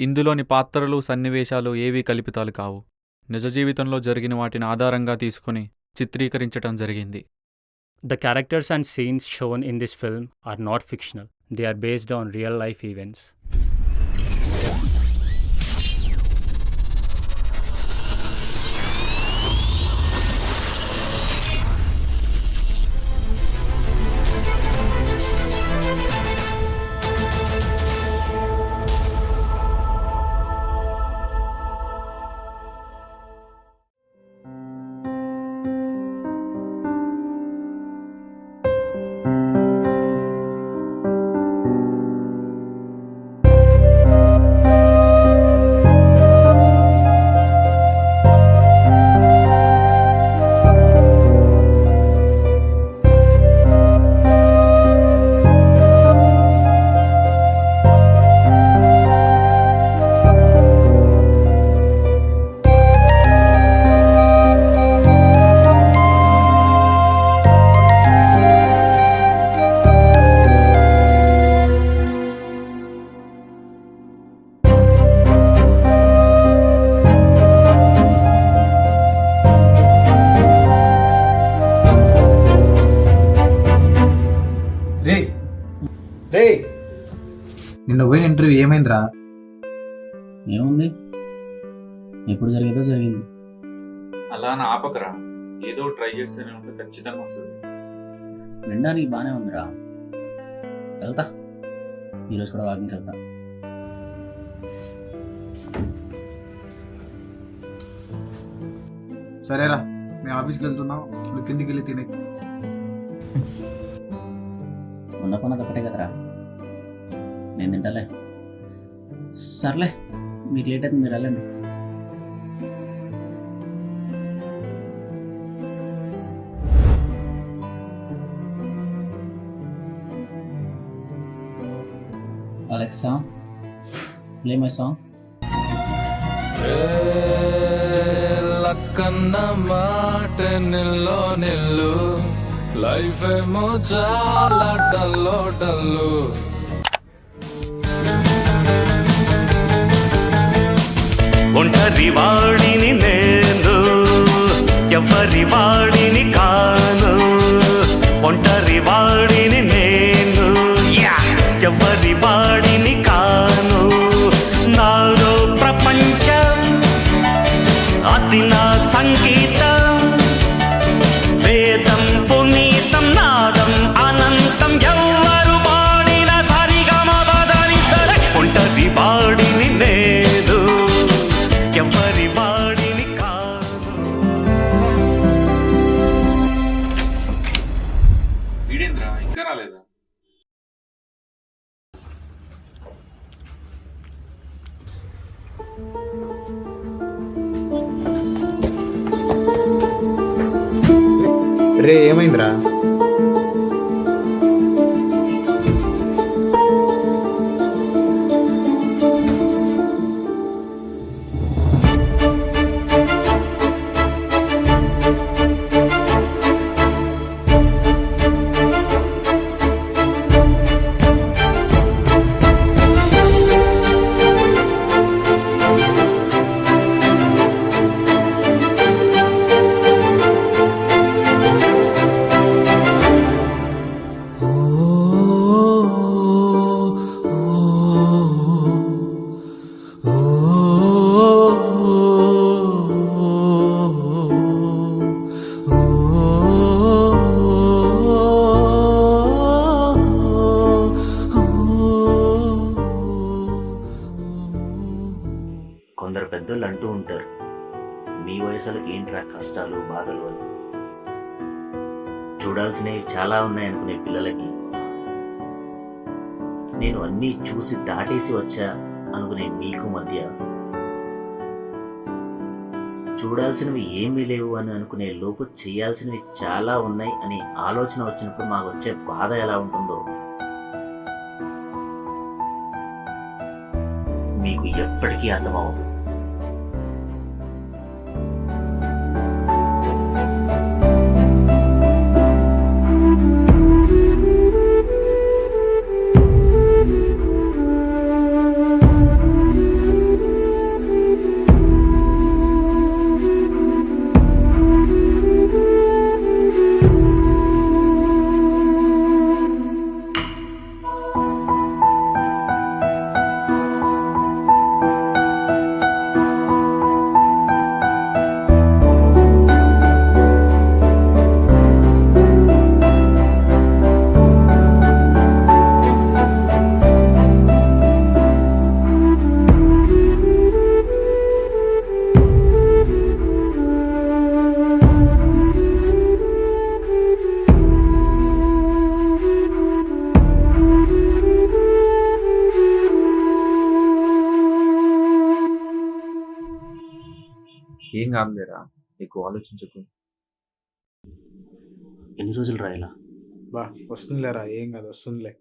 ఇందులోని పాత్రలు, సన్నివేశాలు ఏవీ కల్పితాలు కావు. నిజ జీవితంలో జరిగిన వాటిని ఆధారంగా తీసుకుని చిత్రీకరించటం జరిగింది. The characters and scenes shown in this film are not fictional. They are based on real life events. నిన్న పోయిన ఇంటర్వ్యూ ఏమైందిరా? ఏముంది, ఎప్పుడు జరిగేదో జరిగింది. అలా నా ఆపకరా, ఏదో ట్రై చేస్తేనే ఉంటే ఖచ్చితంగా వస్తుంది. వినడానికి బాగానే ఉందిరా, వెళ్తా. ఈరోజు కూడా వాకింగ్కి వెళ్తా. సరేరా, మేము ఆఫీస్కి వెళ్తున్నాం, నువ్వు కిందికి వెళ్ళి తినే. ఉన్న పని ఒకటే కదరా, నేను తింటాలే. సర్లే, మీకు లేట్ అయితే మీరు వెళ్ళండి. Alexa, play my song. Lakkanna మాట నిల్లో నిల్లు, లైఫ్ ఏమో చాలా డల్లో డల్లు. ఒంటరి వాడిని నేను, ఎవరి వాడిని కాను. ఒంటరి వాడిని నేను, ఎవరి వాడిని కాను. నాలో ప్రపంచం, అది నా సంగీతం. వేదం పునీతం, నాదం అనంతం. ఎవరు వాడిన సరిగమ బదని సరే. ఒంటరి వాడిని నేను, ఎవరి వాడిని కాదు. వీడేంద్రా ఇంకా రాలేదా? రే, ఏమైందిరా? కొందరు పెద్దోళ్ళు అంటూ ఉంటారు, మీ వయసులకు ఏంట్రా కష్టాలు బాధలు అని. చూడాల్సినవి చాలా ఉన్నాయనుకునే పిల్లలకి నేను అన్నీ చూసి దాటేసి వచ్చా అనుకునే మీకు మధ్య చూడాల్సినవి ఏమీ లేవు అని అనుకునే లోపు చేయాల్సినవి చాలా ఉన్నాయి అనే ఆలోచన వచ్చినప్పుడు మాకు వచ్చే బాధ ఎలా ఉంటుందో మీకు ఎప్పటికీ అర్థమవ్వదు. కాదులేరా, ఎక్కువ ఆలోచించకు. ఎన్ని రోజులు రాయాలా? బా వస్తుందిలేరా, ఏం కాదు, వస్తుందిలే.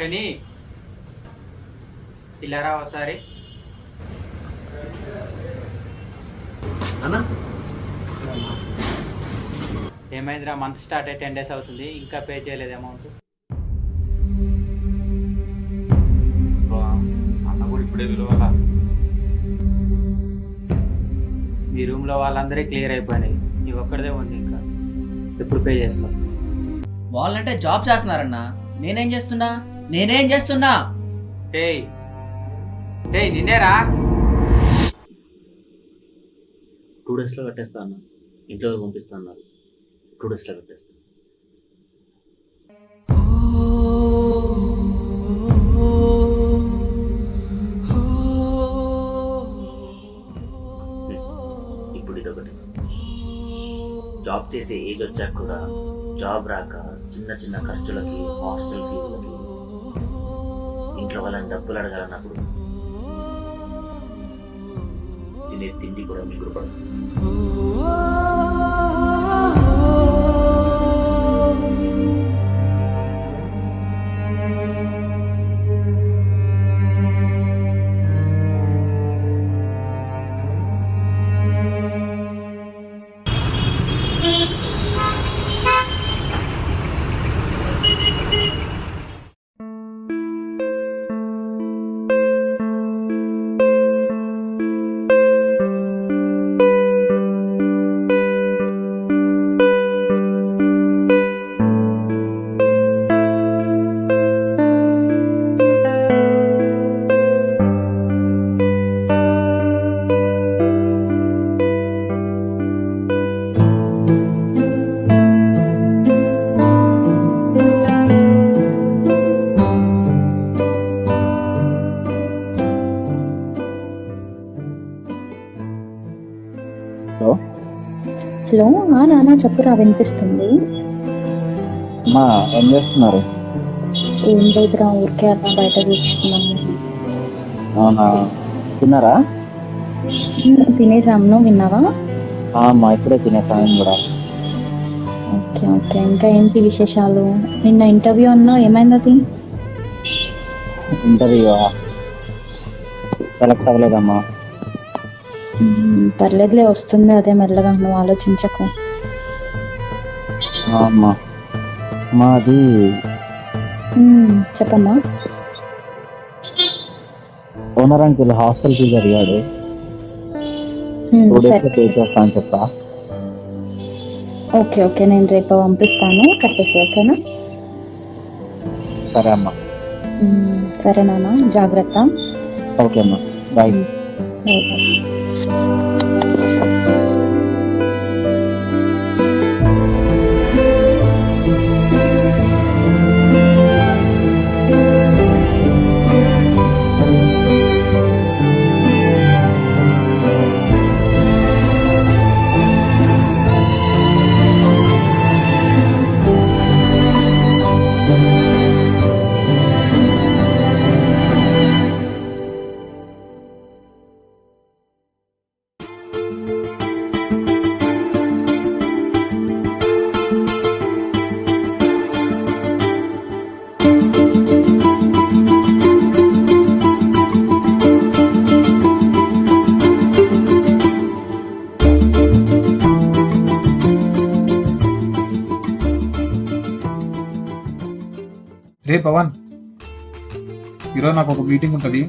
కానీ ఇలారా ఒకసారి. అన్నా ఏమైందిరా, మంత్ స్టార్ట్ అయ్యి 10 days అవుతుంది, ఇంకా పే చేయలేదు అమౌంట్. అన్న కూడా ఇప్పుడే విలువలా. మీ రూమ్లో వాళ్ళందరూ క్లియర్ అయిపోయినాయి, నీ ఒక్కడిదే ఉంది, ఇంకా ఎప్పుడు పే చేస్తావు? వాళ్ళంటే జాబ్ చేస్తున్నారన్నా, నేనేం చేస్తున్నా? ఏయ్ నిన్నేరా. 2 daysలో కట్టేస్తా అన్న. ఇంట్లో వరకు పంపిస్తా అన్నారు. 2 daysలో కట్టేస్తా. ఇప్పుడు ఇదొకటి. జాబ్ చేసే ఏజ్ వచ్చాక కూడా జాబ్ రాక చిన్న చిన్న ఖర్చులకి, హాస్టల్ ఫీజులకి, ఇంట్లో వాళ్ళని డబ్బులు అడగాలన్నప్పుడు తినే తిండి కూడా మిగులు పడదు. హలో, నాన్న చెప్పురా, వినిపిస్తుంది. అమ్మా ఏం చేస్తున్నారు? ఏం లేదురా, ఊరికే అలా బయట కూర్చున్నాను. అవునా, తిన్నారా? తినేసాము, నువ్వు విన్నావా? అమ్మా ఇప్పుడే తినేసాను కూడా. ఓకే ఓకే, ఇంకా ఏంటి విశేషాలు? నిన్న ఇంటర్వ్యూ అన్నా, ఏమైంది అది? ఇంటర్వ్యూ సెలెక్ట్ అవ్వలేదమ్మా. పర్లేదులే, వస్తుంది అదే మెల్లగా, నువ్వు ఆలోచించకు. అమ్మా మాది చెప్పమ్మా. ఓనర్ అంకుల్ హాస్టల్ ఫీజు అడిగాడు, 2 days పే చేస్తా అని చెప్పా. ఓకే ఓకే, నేను రేపు పంపిస్తాను, కట్టేసి. ఓకేనా? సరే అమ్మా. సరే నాన్న, జాగ్రత్త. ఓకే అమ్మా, బాయ్. రే పవన్, ఈరోజు నాకు ఒక మీటింగ్ ఉంటుంది,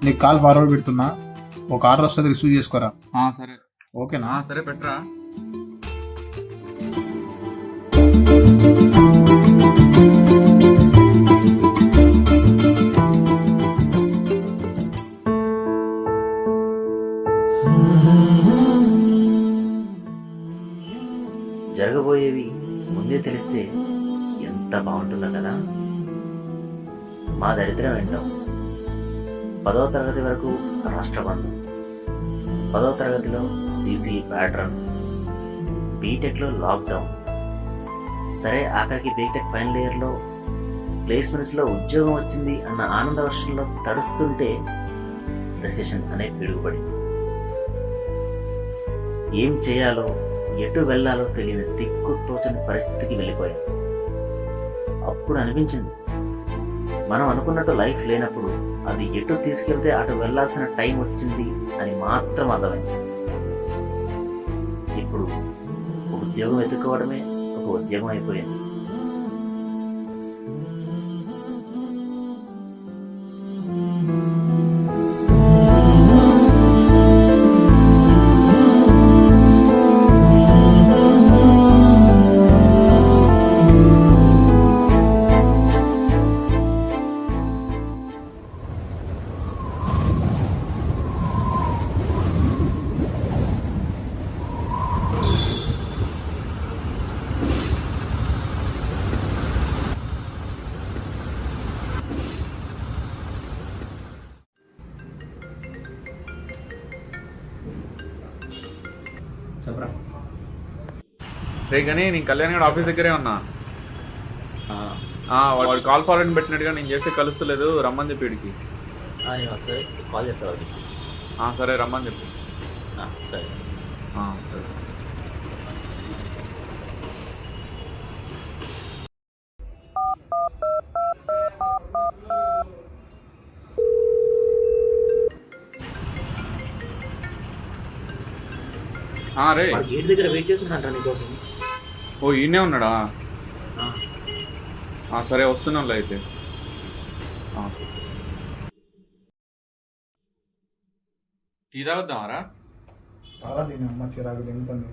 నీకు కాల్ ఫార్వర్డ్ పెడుతున్నా. ఒక ఆర్డర్ వస్తుంది, రిసీవ్ చేసుకోరా. సరే. ఓకేనా? సరే, పెట్టరా. బాగుంటుందో కదా. మా దరిద్రం ఏంటో, 10వ తరగతి వరకు రాష్ట్రబంధం, 10వ తరగతిలో సీసీ ప్యాటర్న్, బీటెక్లో లాక్డౌన్, సరే ఆఖరికి బీటెక్ ఫైనల్ ఇయర్లో ప్లేస్మెంట్స్లో ఉద్యోగం వచ్చింది అన్న ఆనంద వర్షంలో తడుస్తుంటే రెసెషన్ అనే పిడుగుపడింది. ఏం చేయాలో ఎటు వెళ్ళాలో తెలియని దిక్కుతోచని పరిస్థితికి వెళ్ళిపోయాం. అప్పుడు అనిపించింది, మనం అనుకున్నట్టు లైఫ్ లేనప్పుడు అది ఎటు తీసుకెళ్తే అటు వెళ్ళాల్సిన టైం వచ్చింది అని మాత్రం అర్థమైంది. ఇప్పుడు ఉద్యోగం వెతుక్కోవడమే ఒక ఉద్యోగం అయిపోయింది. చెప్పరా. రే కానీ నేను కళ్యాణ్ గడ ఆఫీస్ దగ్గరే ఉన్నా. వాడు కాల్ ఫార్వర్డ్ పెట్టినట్టుగా నేను చేస్తే కలుస్తలేదు, రమ్మని చెప్పి వీడికి. నేను ఒకసారి కాల్ చేస్తా వాళ్ళకి. సరే రమ్మని చెప్పి. సరే. సరే. రే గేట్ దగ్గర వెయిట్ చేస్తున్నాంట నీకోసం. ఓ ఈయనే ఉన్నాడా? సరే వస్తున్నాంలే అయితే. టీ తాగుద్దామారా? చాలా దీని అమ్మ చిరాకు తింటుంది.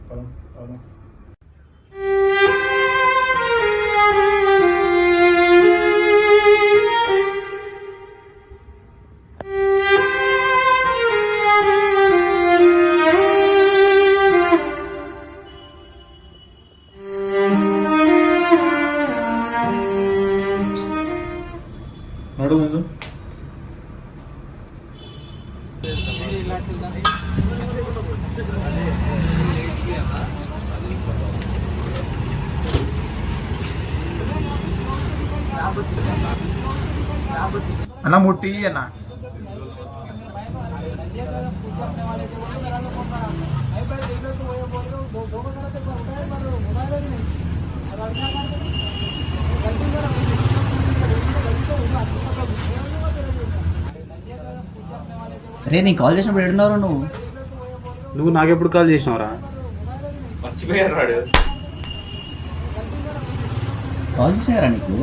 నడు ముందు. అన్న ముట్టి అన్న రే నీకు కాల్ చేసినప్పుడు ఎడున్నావు నువ్వు నాకెప్పుడు కాల్ చేసినావురా? మర్చిపోయారు వాడు. కాల్ చేసినారా నీకు?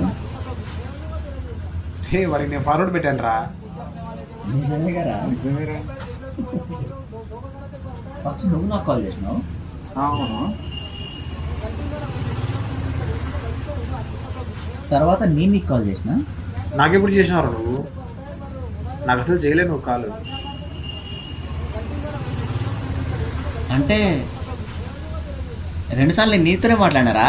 హే వాడికి నేను ఫార్వర్డ్ పెట్టాను రా. నిజమేగారా? నిజమేరా. ఫస్ట్ నువ్వు నాకు కాల్ చేసినావు. తర్వాత నేను నీకు కాల్ చేసిన. నాకెప్పుడు చేసినావురా నువ్వు? నాకు అసలు చేయలేను నువ్వు కాల్. అంటే 2 సార్లు నేను నీతోనే మాట్లాడారా?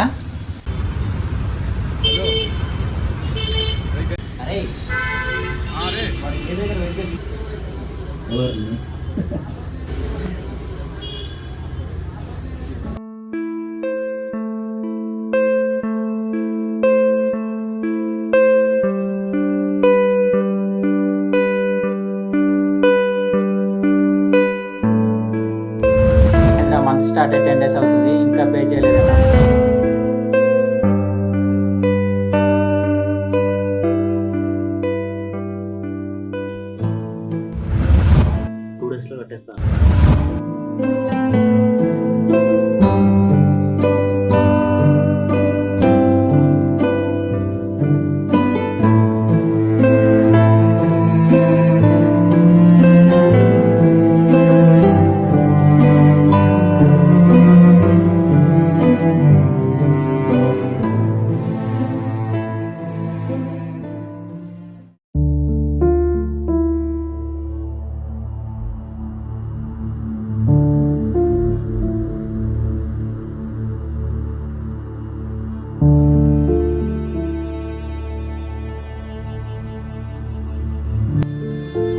మంత్ స్టార్ట్ అయితే 10 days అవుతుంది, ఇంకా పే చేయలేదన్నా. డేస్లో కట్టేస్తాను.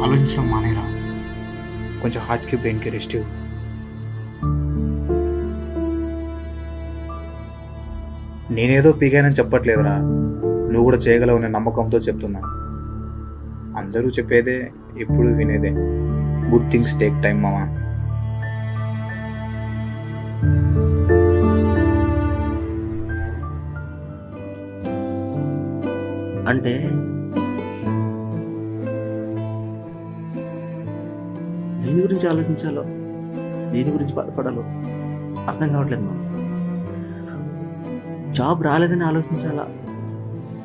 ఆలోచించడం మానేరా. కొంచెం హార్ట్కి బ్రెయిన్కి రెస్ట్ ఇవ్వు. నేనేదో పీగానని చెప్పట్లేదురా, నువ్వు కూడా చేయగలవు అనే నమ్మకంతో చెప్తున్నా. అందరూ చెప్పేదే ఎప్పుడు వినేదే. గుడ్ థింగ్స్ టేక్ టైం మామా. అంటే దేని గురించి ఆలోచించాలో, దేని గురించి బాధపడాలో అర్థం కావట్లేదు మా. జాబ్ రాలేదని ఆలోచించాలా,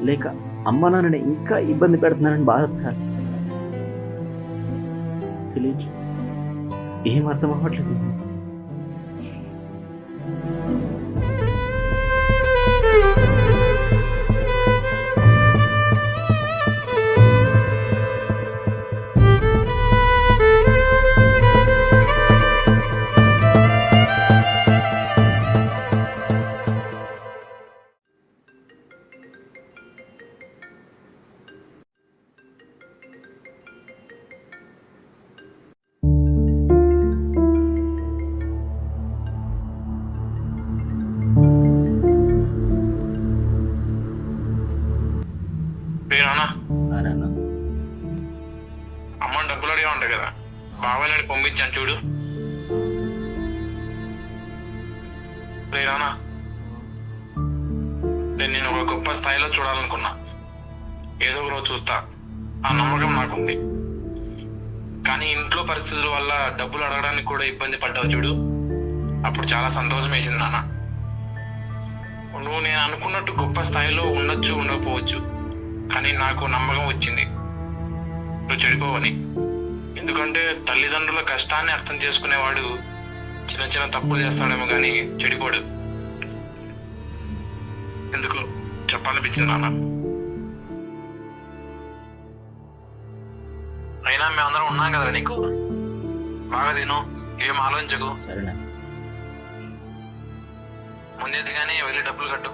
లేక అమ్మ నాన్నని ఇంకా ఇబ్బంది పెడుతున్నానని బాధపడాలి, తెలియదు. ఏం అర్థం అవ్వట్లేదు. అమ్మ డబ్బులు అడిగా ఉంటాయి కదా, బాబాయ్ పంపించాను చూడు. లేనా నేను ఒక గొప్ప స్థాయిలో చూడాలనుకున్నా. ఏదో ఒక రోజు చూస్తా, ఆ నమ్మకం నాకుంది. కానీ ఇంట్లో పరిస్థితుల వల్ల డబ్బులు అడగడానికి కూడా ఇబ్బంది పడ్డావు చూడు, అప్పుడు చాలా సంతోషం వేసింది నాన్న. నువ్వు నేను అనుకున్నట్టు గొప్ప స్థాయిలో ఉండొచ్చు, ఉండకపోవచ్చు, కానీ నాకు నమ్మకం వచ్చింది నువ్వు చెడిపోవని. ఎందుకంటే తల్లిదండ్రుల కష్టాన్ని అర్థం చేసుకునేవాడు చిన్న చిన్న తప్పులు చేస్తాడేమో కానీ చెడిపోడు. ఎందుకు చెప్పాలనిపించింది నాన్న. అయినా మేమందరం ఉన్నాం కదా నీకు. బాగా తిను, ఏం ఆలోచించకు. సరేనా, ముందేది కానీ వెళ్ళి డబ్బులు కట్టు.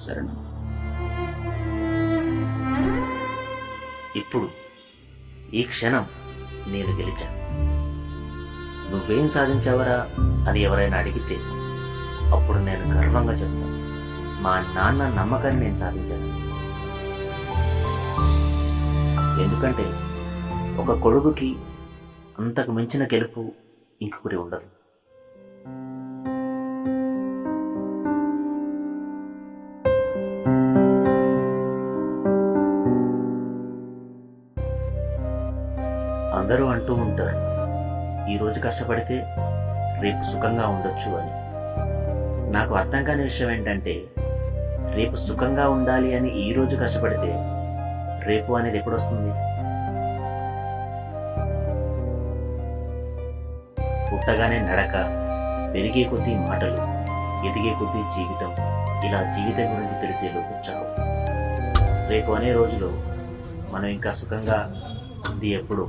సరేనా. ఇప్పుడు ఈ క్షణం నేను గెలిచా. నువ్వేం సాధించావరా అని ఎవరైనా అడిగితే అప్పుడు నేను గర్వంగా చెప్తాను, మా నాన్న నమ్మకాన్ని నేను సాధించాను. ఎందుకంటే ఒక కొడుకుకి అంతకు మించిన గెలుపు ఇంకొకటి ఉండదు. అందరూ అంటూ ఉంటారు, ఈరోజు కష్టపడితే రేపు సుఖంగా ఉండొచ్చు అని. నాకు అర్థం కాని విషయం ఏంటంటే, రేపు సుఖంగా ఉండాలి అని ఈరోజు కష్టపడితే రేపు అనేది ఎప్పుడు వస్తుంది? పుట్టగానే నడక, పెరిగే కొద్దీ మాటలు, ఎదిగే కొద్దీ జీవితం, ఇలా జీవితం గురించి తెలిసేలోపు చావు. రేపు అనే రోజులో మనం ఇంకా సుఖంగా ఉంది ఎప్పుడు?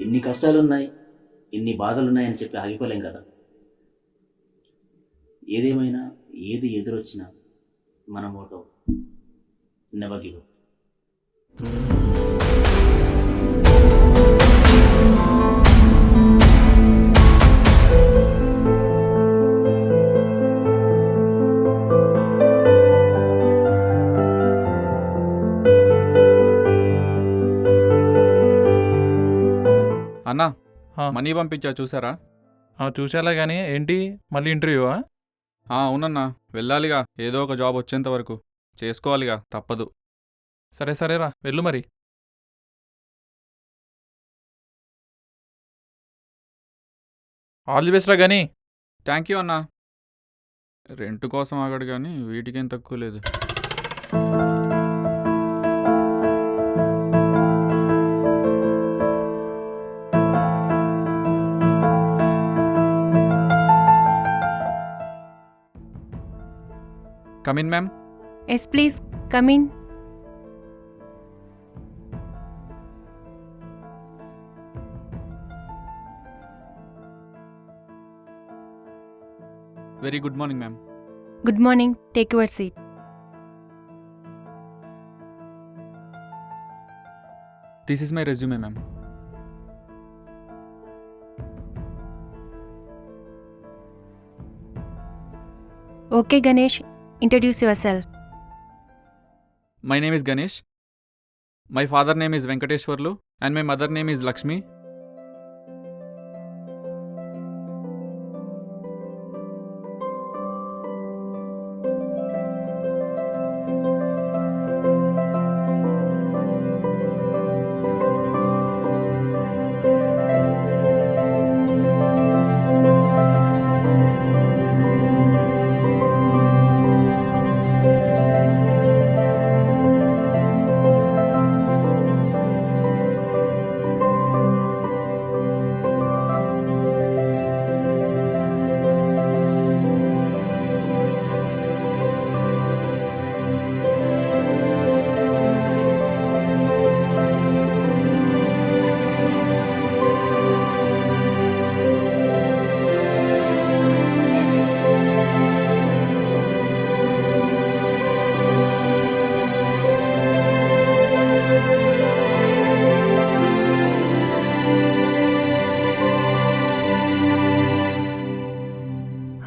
ఇన్ని కష్టాలున్నాయి, ఇన్ని బాధలున్నాయని చెప్పి ఆగిపోలేం కదా. ఏదేమైనా ఏది ఎదురొచ్చినా మన మోటో నెవర్ గివ్ అప్. అన్నా, మనీ పంపించా చూసారా? చూసేలా కానీ ఏంటి మళ్ళీ ఇంటర్వ్యూవా? అవునన్నా, వెళ్ళాలిగా. ఏదో ఒక జాబ్ వచ్చేంత వరకు చేసుకోవాలిగా, తప్పదు. సరే సరేరా వెళ్ళు మరి. ఆల్ ది బెస్ట్ రా కానీ. థ్యాంక్ యూ అన్నా. రెంట్ కోసం ఆగాడు కానీ వీటికేం తక్కువ లేదు. Come in ma'am. Yes please come in. Very good morning ma'am. Good morning, take your seat. This is my resume ma'am. Okay Ganesh, introduce yourself. My name is Ganesh. My father name is Venkateswarlu and my mother name is Lakshmi.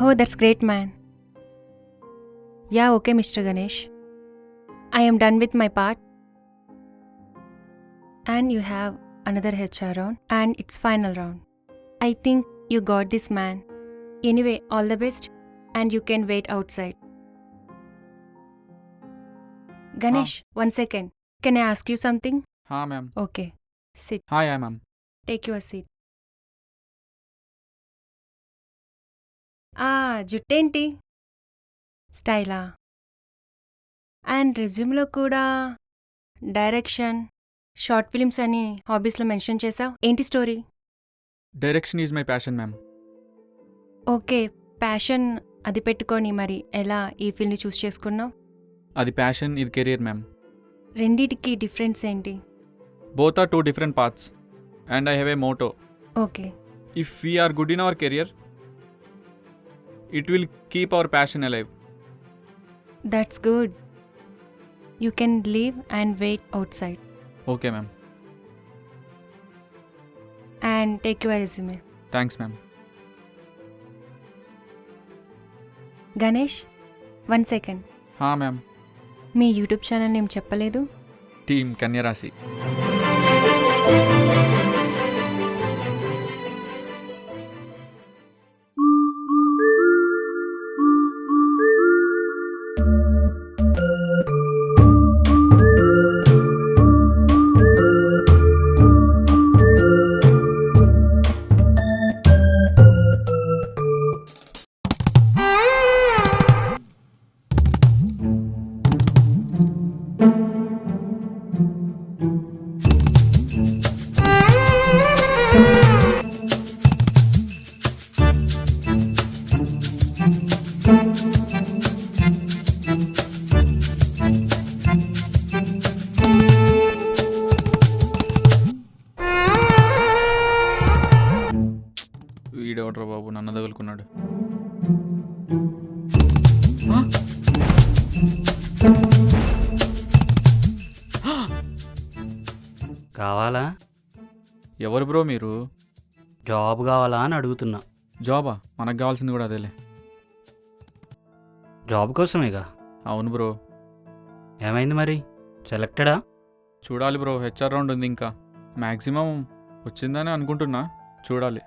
Oh, that's great, man. Yeah, okay, Mr. Ganesh. I am done with my part. And you have another HR round, and it's final round. I think you got this, man. Anyway, all the best, and you can wait outside. Ganesh, 1 second. Can I ask you something? హా ma'am. Okay, sit. Hi ma'am. Take your seat. జుట్టేంటి? స్టైలా? And రెజ్యూమ్లో కూడా direction, short films అని హాబీస్లో mention చేసావు. ఏంటి story? Direction is my passion ma'am. Okay, passion అది పెట్టుకొని మరి ఎలా ఈ ఫీల్డ్ని చూస్ చేసుకున్నావు? అది ప్యాషన్, ఇది కెరియర్ మ్యామ్. రెండిటికి డిఫరెన్స్ ఏంటి? Both are two different paths and I have a motto. Okay. If we are good in our career, it will keep our passion alive. That's good. You can leave and wait outside. Okay ma'am. And take your resume. Thanks ma'am. Ganesh, 1 second. Ha ma'am. Me YouTube channel name చెప్పలేదు. Team కన్యరాశి. వీడెవడ్రా బాబు నన్ను తగులుకున్నాడు. కావాలా? ఎవరు bro మీరు? Job కావాలా అని అడుగుతున్నా. జాబా? మనకు కావాల్సింది కూడా అదేలే. జాబ్ కోసమేగా. అవును బ్రో. ఏమైంది మరి, సెలెక్టెడా? చూడాలి బ్రో, హెచ్ఆర్ రౌండ్ ఉంది ఇంకా. మ్యాక్సిమం వచ్చిందని అనుకుంటున్నా, చూడాలి.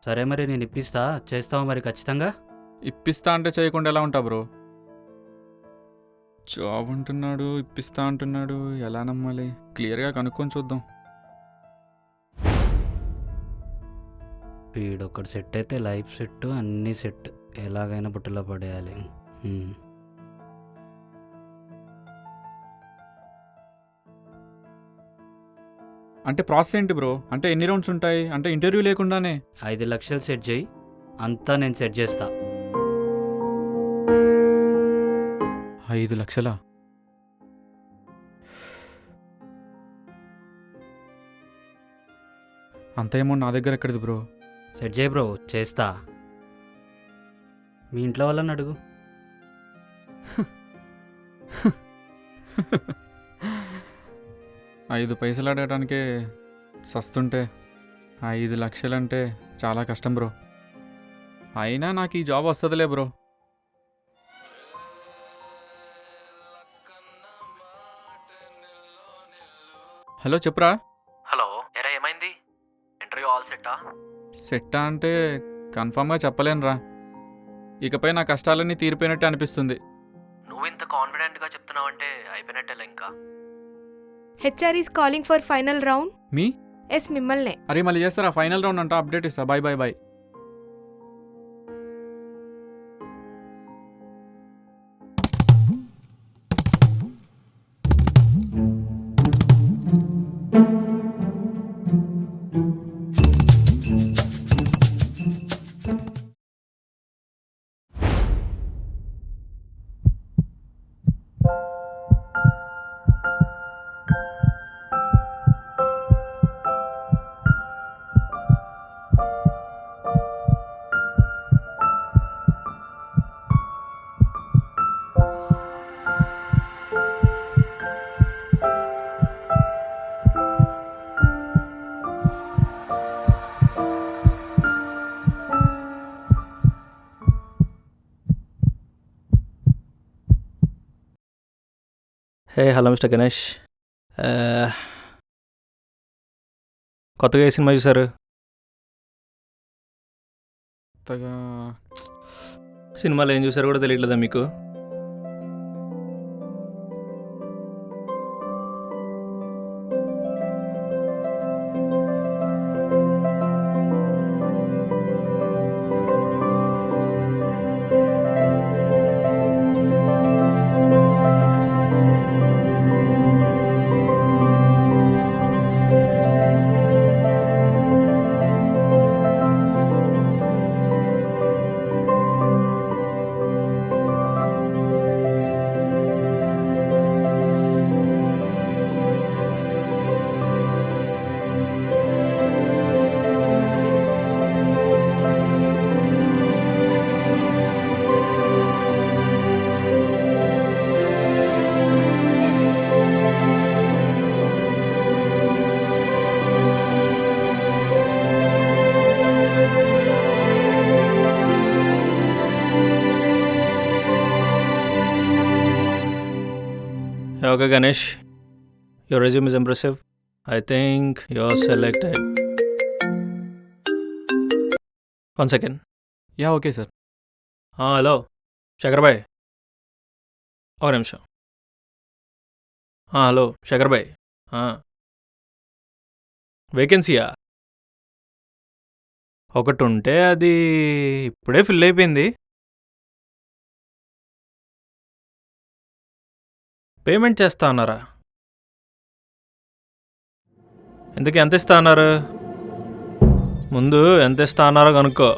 సరే మరి నేను ఇప్పిస్తా, చేస్తావా మరి ఖచ్చితంగా? ఇప్పిస్తా అంటే చేయకుండా ఎలా ఉంటా బ్రో? జాబ్ అంటున్నాడు, ఇప్పిస్తా అంటున్నాడు, ఎలా నమ్మాలి? క్లియర్గా కనుక్కొని చూద్దాం. వీడొక్కడు సెట్ అయితే లైఫ్ సెట్, అన్నీ సెట్. ఎలాగైనా బుట్టలో పడేయాలి. అంటే ప్రాసెస్ ఏంటి బ్రో? అంటే ఎన్ని రౌండ్స్ ఉంటాయి? అంటే ఇంటర్వ్యూ లేకుండానే? 5 లక్షలు సెట్ చేయి, అంతా నేను సెట్ చేస్తా. 5 లక్షలా? అంత అమౌంట్ నా దగ్గర ఎక్కడిది బ్రో? సెట్ చేయి బ్రో, చేస్తా. మీ ఇంట్లో వాళ్ళని అడుగు. 5 పైసలు అడగడానికే సస్తుంటే 5 లక్షలంటే చాలా కష్టం బ్రో. అయినా నాకు ఈ జాబ్ వస్తుందిలే బ్రో. హలో చెప్పురా. హలో, ఎరా ఏమైంది? Interview all సెట్టా? సెట్టా అంటే కన్ఫామ్గా చెప్పలేనురా. ఇకపై నా కష్టాలన్నీ తీరిపోయినట్టే అనిపిస్తుంది. నువ్వు ఇంత కాన్ఫిడెంట్గా చెప్తున్నావంటే అయిపోయినట్టేలే ఇంకా. HR is calling for final round. Me? Yes, మిమ్మల్నే. అరే మళ్ళీ చేస్తారా? ఫైనల్ రౌండ్ అంట, అప్డేట్ ఇస్తా. Bye bye bye. Hey, hello mister Ganesh. కొత్తగా ఏ సినిమా చూసారు? కొత్తగా సినిమాలో ఏం చూసారో కూడా తెలియట్లేదా మీకు? Okay, Ganesh, your resume is impressive. I think you're selected. One second. Yeah, okay, sir. Hello, Shankar bhai. ఒక నిమిషం. హలో శేఖర్ భాయ్, వేకెన్సీయా? ఒకటి ఉంటే అది ఇప్పుడే ఫిల్ అయిపోయింది. పేమెంట్ చేస్తా అన్నారా? ఎందుకు ఎంత ఇస్తా అన్నారు? ముందు ఎంత ఇస్తా అన్నారో కనుక్కో.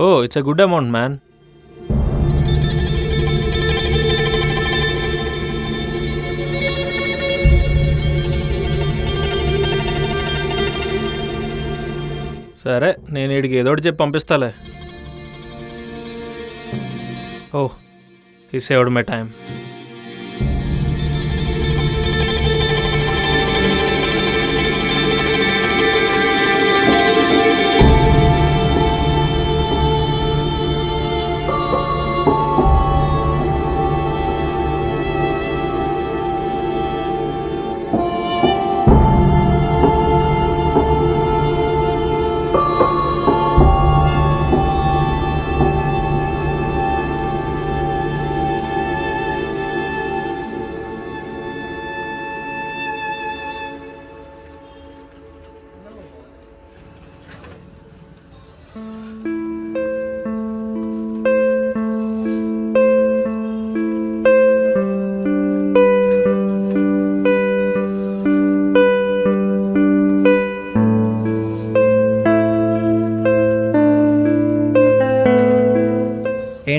Oh, it's a good amount man. సరే, నేను వీడికి ఏదో ఒకటి చెప్పి పంపిస్తాలే. Oh, he saved my time.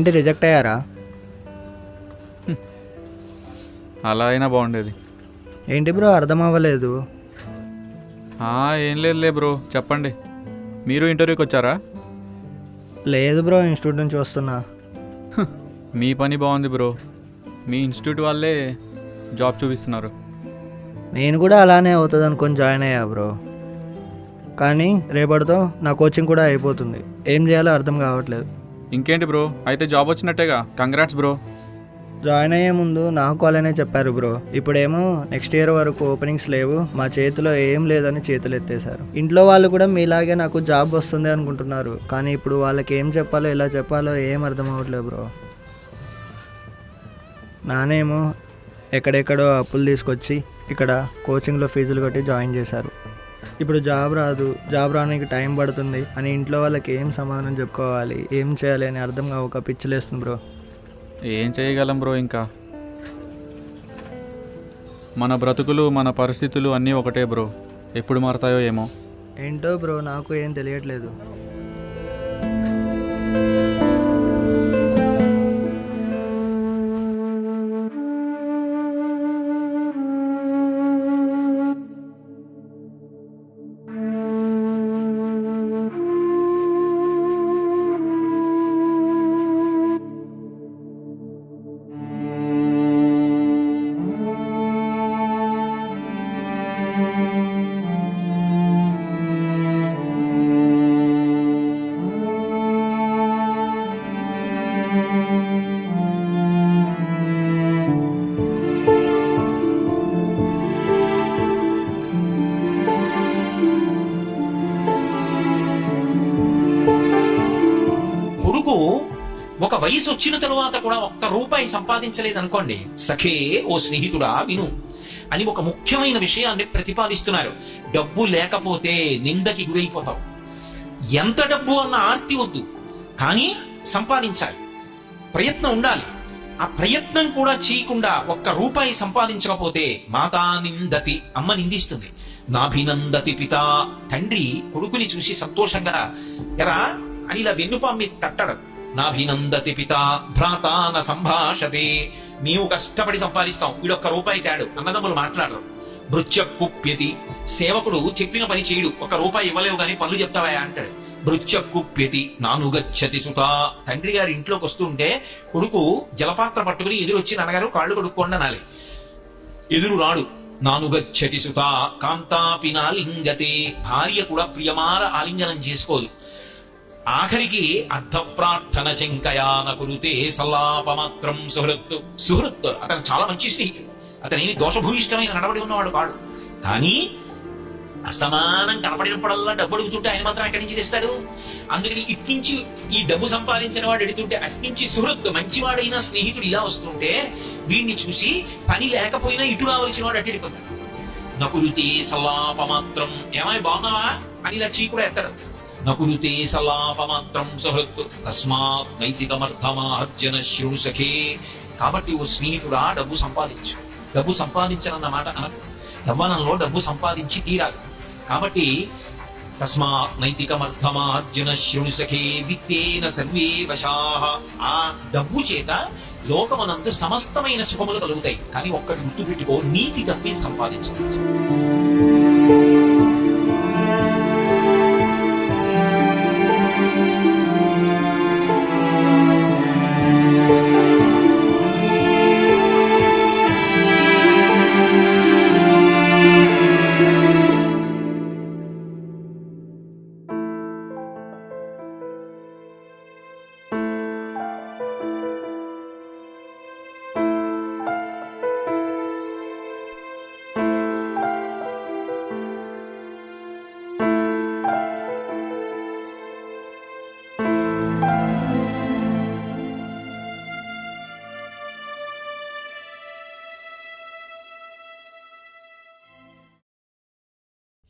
ఏంటి రిజెక్ట్ అయ్యారా? అలా అయినా బాగుండేది. ఏంటి బ్రో అర్థం అవ్వలేదు. ఏం లేదులే బ్రో, చెప్పండి. మీరు ఇంటర్వ్యూకి వచ్చారా? లేదు బ్రో, ఇన్స్టిట్యూట్ నుంచి వస్తున్నా. మీ పని బాగుంది బ్రో, మీ ఇన్స్టిట్యూట్ వాళ్ళే జాబ్ చూపిస్తున్నారు. నేను కూడా అలానే అవుతుంది అనుకొని జాయిన్ అయ్యా బ్రో. కానీ రేపటితో నా కోచింగ్ కూడా అయిపోతుంది. ఏం చేయాలో అర్థం కావట్లేదు. ఇంకేంటి బ్రో, అయితే జాబ్ వచ్చినట్టేగా. Congrats bro. జాయిన్ అయ్యే ముందు నాకు అలానే చెప్పారు బ్రో. ఇప్పుడేమో నెక్స్ట్ ఇయర్ వరకు ఓపెనింగ్స్ లేవు, మా చేతిలో ఏం లేదని చేతులు ఎత్తేసారు. ఇంట్లో వాళ్ళు కూడా మీలాగే నాకు జాబ్ వస్తుంది అనుకుంటున్నారు. కానీ ఇప్పుడు వాళ్ళకి ఏం చెప్పాలో ఎలా చెప్పాలో ఏం అర్థం అవ్వట్లేదు బ్రో. నానేమో ఎక్కడెక్కడో అప్పులు తీసుకొచ్చి ఇక్కడ కోచింగ్లో ఫీజులు కట్టి జాయిన్ చేశారు. ఇప్పుడు జాబ్ రాదు, జాబ్ రావడానికి టైం పడుతుంది అని ఇంట్లో వాళ్ళకి ఏం సమాధానం చెప్పుకోవాలి, ఏం చేయాలి అని అర్థం కావక పిచ్చిలేస్తుంది బ్రో. ఏం చేయగలం బ్రో, ఇంకా మన బ్రతుకులు మన పరిస్థితులు అన్నీ ఒకటే బ్రో. ఎప్పుడు మారతాయో ఏమో. ఏంటో బ్రో, నాకు ఏం తెలియట్లేదు. ఒక వయసు వచ్చిన తరువాత కూడా ఒక్క రూపాయి సంపాదించలేదనుకోండి, సఖే ఓ స్నేహితుడా విను అని ఒక ముఖ్యమైన విషయాన్ని ప్రతిపాదిస్తున్నారు. డబ్బు లేకపోతే నిందకి గురైపోతావు. ఎంత డబ్బు అన్న ఆర్తి వద్దు, కానీ సంపాదించాలి, ప్రయత్నం ఉండాలి. ఆ ప్రయత్నం కూడా చేయకుండా ఒక్క రూపాయి సంపాదించకపోతే మాతా నిందతి, అమ్మ నిందిస్తుంది. నాభినందతి పిత, తండ్రి కొడుకుని చూసి సంతోషంగా ఎరా అని ఇలా వెన్నుపామ్మి తట్టడం. నాభినందతి పిత భ్రాతా న సంభాషతే, మేము కష్టపడి సంపాదిస్తాం, వీడొక్క రూపాయి తేడు, అన్నదమ్ములు మాట్లాడరు. భృత్య కుప్యతి, సేవకుడు చెప్పిన పని చేయడు, ఒక్క రూపాయి ఇవ్వలేవు గాని పనులు చెప్తావా అంటాడు. భృత్య కుప్యతి నానుగచ్చతి సుత, తండ్రి గారి ఇంట్లోకి వస్తుంటే కొడుకు జలపాత్ర పట్టుకుని ఎదురొచ్చి నాన్నగారు కాళ్ళు కడుక్కోండి అనాలి. ఎదురు రాడు. నానుగచ్చతి సుత కాంతాపి నాలింగతే, భార్య కూడా ప్రియమార ఆలింగనం చేసుకోదు. ఆఖరికి అర్థ ప్రార్థన శంకయాన కురుతే సల్లాపమాత్రం సుహృత్. సుహృత్ అతను చాలా మంచి స్నేహితుడు, అతనేమి దోషభూయిష్టమైన నడవడి ఉన్నవాడు కాడు. కానీ అస్తమానం కనపడినప్పుడల్లా డబ్బు అడుగుతుంటే ఆయన మాత్రం ఎక్కడి నుంచి తెస్తాడు? అందుకని ఇట్నుంచి ఈ డబ్బు సంపాదించిన వాడు ఎడుతుంటే అట్నుంచి సుహృత్ మంచివాడైన స్నేహితుడు ఇలా వస్తుంటే వీడిని చూసి పని లేకపోయినా ఇటు రావలసిన వాడు అటు ఎడుతున్నాడు. నకురుతే సల్లాపమాత్రం, ఏమాయి బాగున్నావా అని ఇలా చీ కూడా ఎత్తడు. నకురుతే సల్లాపమాత్రం సుహృత్ తస్మాత్ నైతికమర్థమార్జన శృణుసఖే. కాబట్టి ఓ స్నేహితుడా డబ్బు సంపాదించు. డబ్బు సంపాదించనన్న మాట అనకు, యవ్వనంలో డబ్బు సంపాదించి తీరాలి. కాబట్టి తస్మాత్ నైతికమర్థమార్జన శృణుసఖే విత్తేన సర్వే వశాః. ఆ డబ్బు చేత లోకమనందు సమస్తమైన సుఖములు కలుగుతాయి. కానీ ఒక్కటి గుర్తు పెట్టుకో, నీతి తప్పి సంపాదించవచ్చు.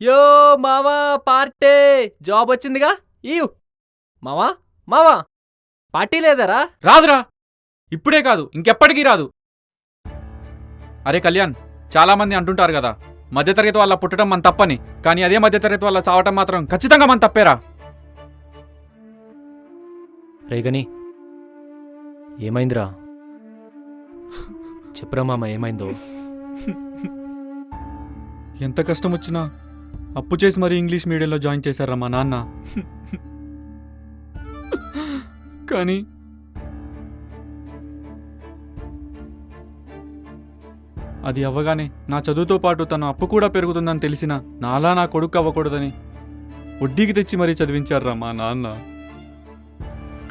యో మావా పార్టీ, జాబ్ వచ్చిందిగా ఈవ్. మావా మావా పార్టీ లేదరా? రాదురా, ఇప్పుడే కాదు ఇంకెప్పటికీ రాదు. అరే కళ్యాణ్, చాలామంది అంటుంటారు కదా మధ్యతరగతి వాళ్ళ పుట్టడం మన తప్పని, కానీ అదే మధ్యతరగతి వాళ్ళ చావటం మాత్రం ఖచ్చితంగా మన తప్పేరా. రేగని ఏమైందిరా? చెప్పురా మామ, ఏమైందో? ఎంత కష్టం వచ్చినా అప్పు చేసి మరీ ఇంగ్లీష్ మీడియంలో జాయిన్ చేశారా మా నాన్న. కానీ అది అవ్వగానే నా చదువుతో పాటు తన అప్పు కూడా పెరుగుతుందని తెలిసిన నాలా నా కొడుకు అవ్వకూడదని వడ్డీకి తెచ్చి మరీ చదివించారా మా నాన్న.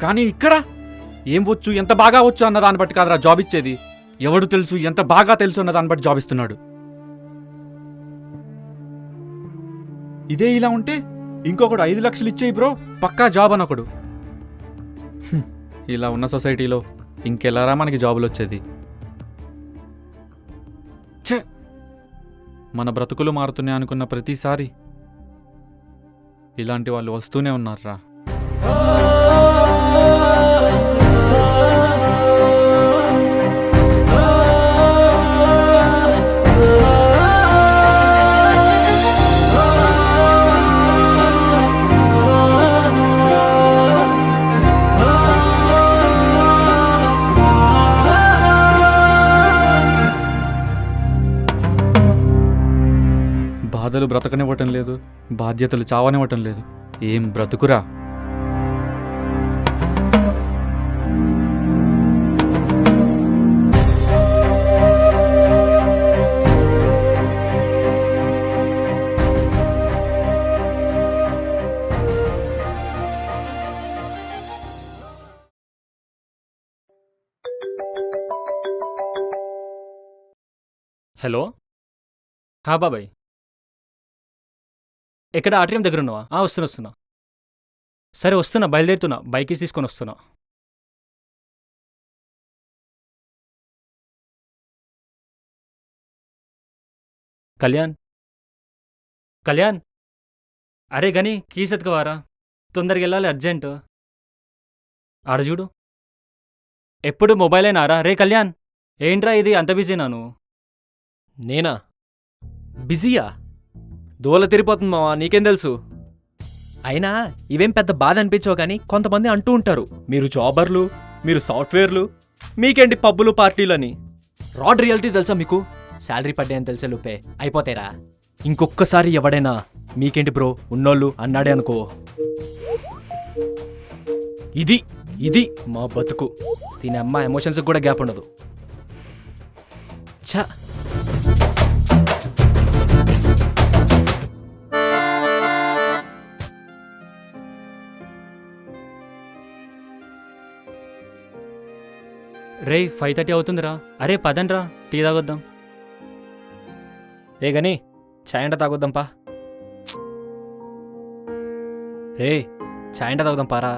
కానీ ఇక్కడ ఏం వచ్చు, ఎంత బాగా వచ్చు అన్న దాన్ని బట్టి కాదురా జాబ్ ఇచ్చేది. ఎవడు తెలుసు, ఎంత బాగా తెలుసు అన్న దాన్ని బట్టి జాబ్ ఇస్తున్నాడు. ఇదే ఇలా ఉంటే ఇంకొకడు 5 లక్షలు ఇచ్చేయి బ్రో పక్కా జాబ్ అనొకడు. ఇలా ఉన్న సొసైటీలో ఇంకెలారా మనకి జాబులు వచ్చేది? ఛే, మన బ్రతుకులు మారుతున్నాయి అనుకున్న ప్రతిసారి ఇలాంటి వాళ్ళు వస్తూనే ఉన్నారా. బాధలు బ్రతకనివ్వటం లేదు, బాధ్యతలు చావనివ్వటం లేదు. ఏం బ్రతుకురా. హలో. బాబాయ్, ఎక్కడ? ఆర్టీఎం దగ్గర ఉన్నావా? వస్తున్నా. సరే వస్తున్నా, బయలుదేరుతున్నా. బైక్ తీసుకొని వస్తున్నా. కళ్యాణ్, అరే గని కీస్ ఎత్తుకోవారా, తొందరగా వెళ్ళాలి, అర్జెంటు. ఆడ చూడు, ఎప్పుడు మొబైల్ అయినారా? రే కళ్యాణ్, ఏంట్రా ఇది అంత బిజీనా నువ్వు? నేనా బిజీయా? దోల తిరిగిపోతుంది మావా, నీకేం తెలుసు? అయినా ఇవేం పెద్ద బాధ అనిపించవు కానీ కొంతమంది అంటూ ఉంటారు, మీరు జాబర్లు, మీరు సాఫ్ట్వేర్లు, మీకేంటి పబ్బులు పార్టీలు అని. రాడ్ రియాలిటీ తెలుసా మీకు? శాలరీ పడ్డాయని తెలిసే లోపే అయిపోతాయిరా. ఇంకొక్కసారి ఎవడైనా మీకేంటి బ్రో ఉన్నోళ్ళు అన్నాడే అనుకో, ఇది మా బతుకు. దీని అమ్మ ఎమోషన్స్కి కూడా గ్యాప్ ఉండదు. ఛా, రే 5:30 అవుతుందిరా. అరే పదండ్రా, టీ తాగొద్దాం. రే గని, చాయ్ అంట తాగొద్దాంపా. రే చాయ్ అంట తాగుదాం పారా.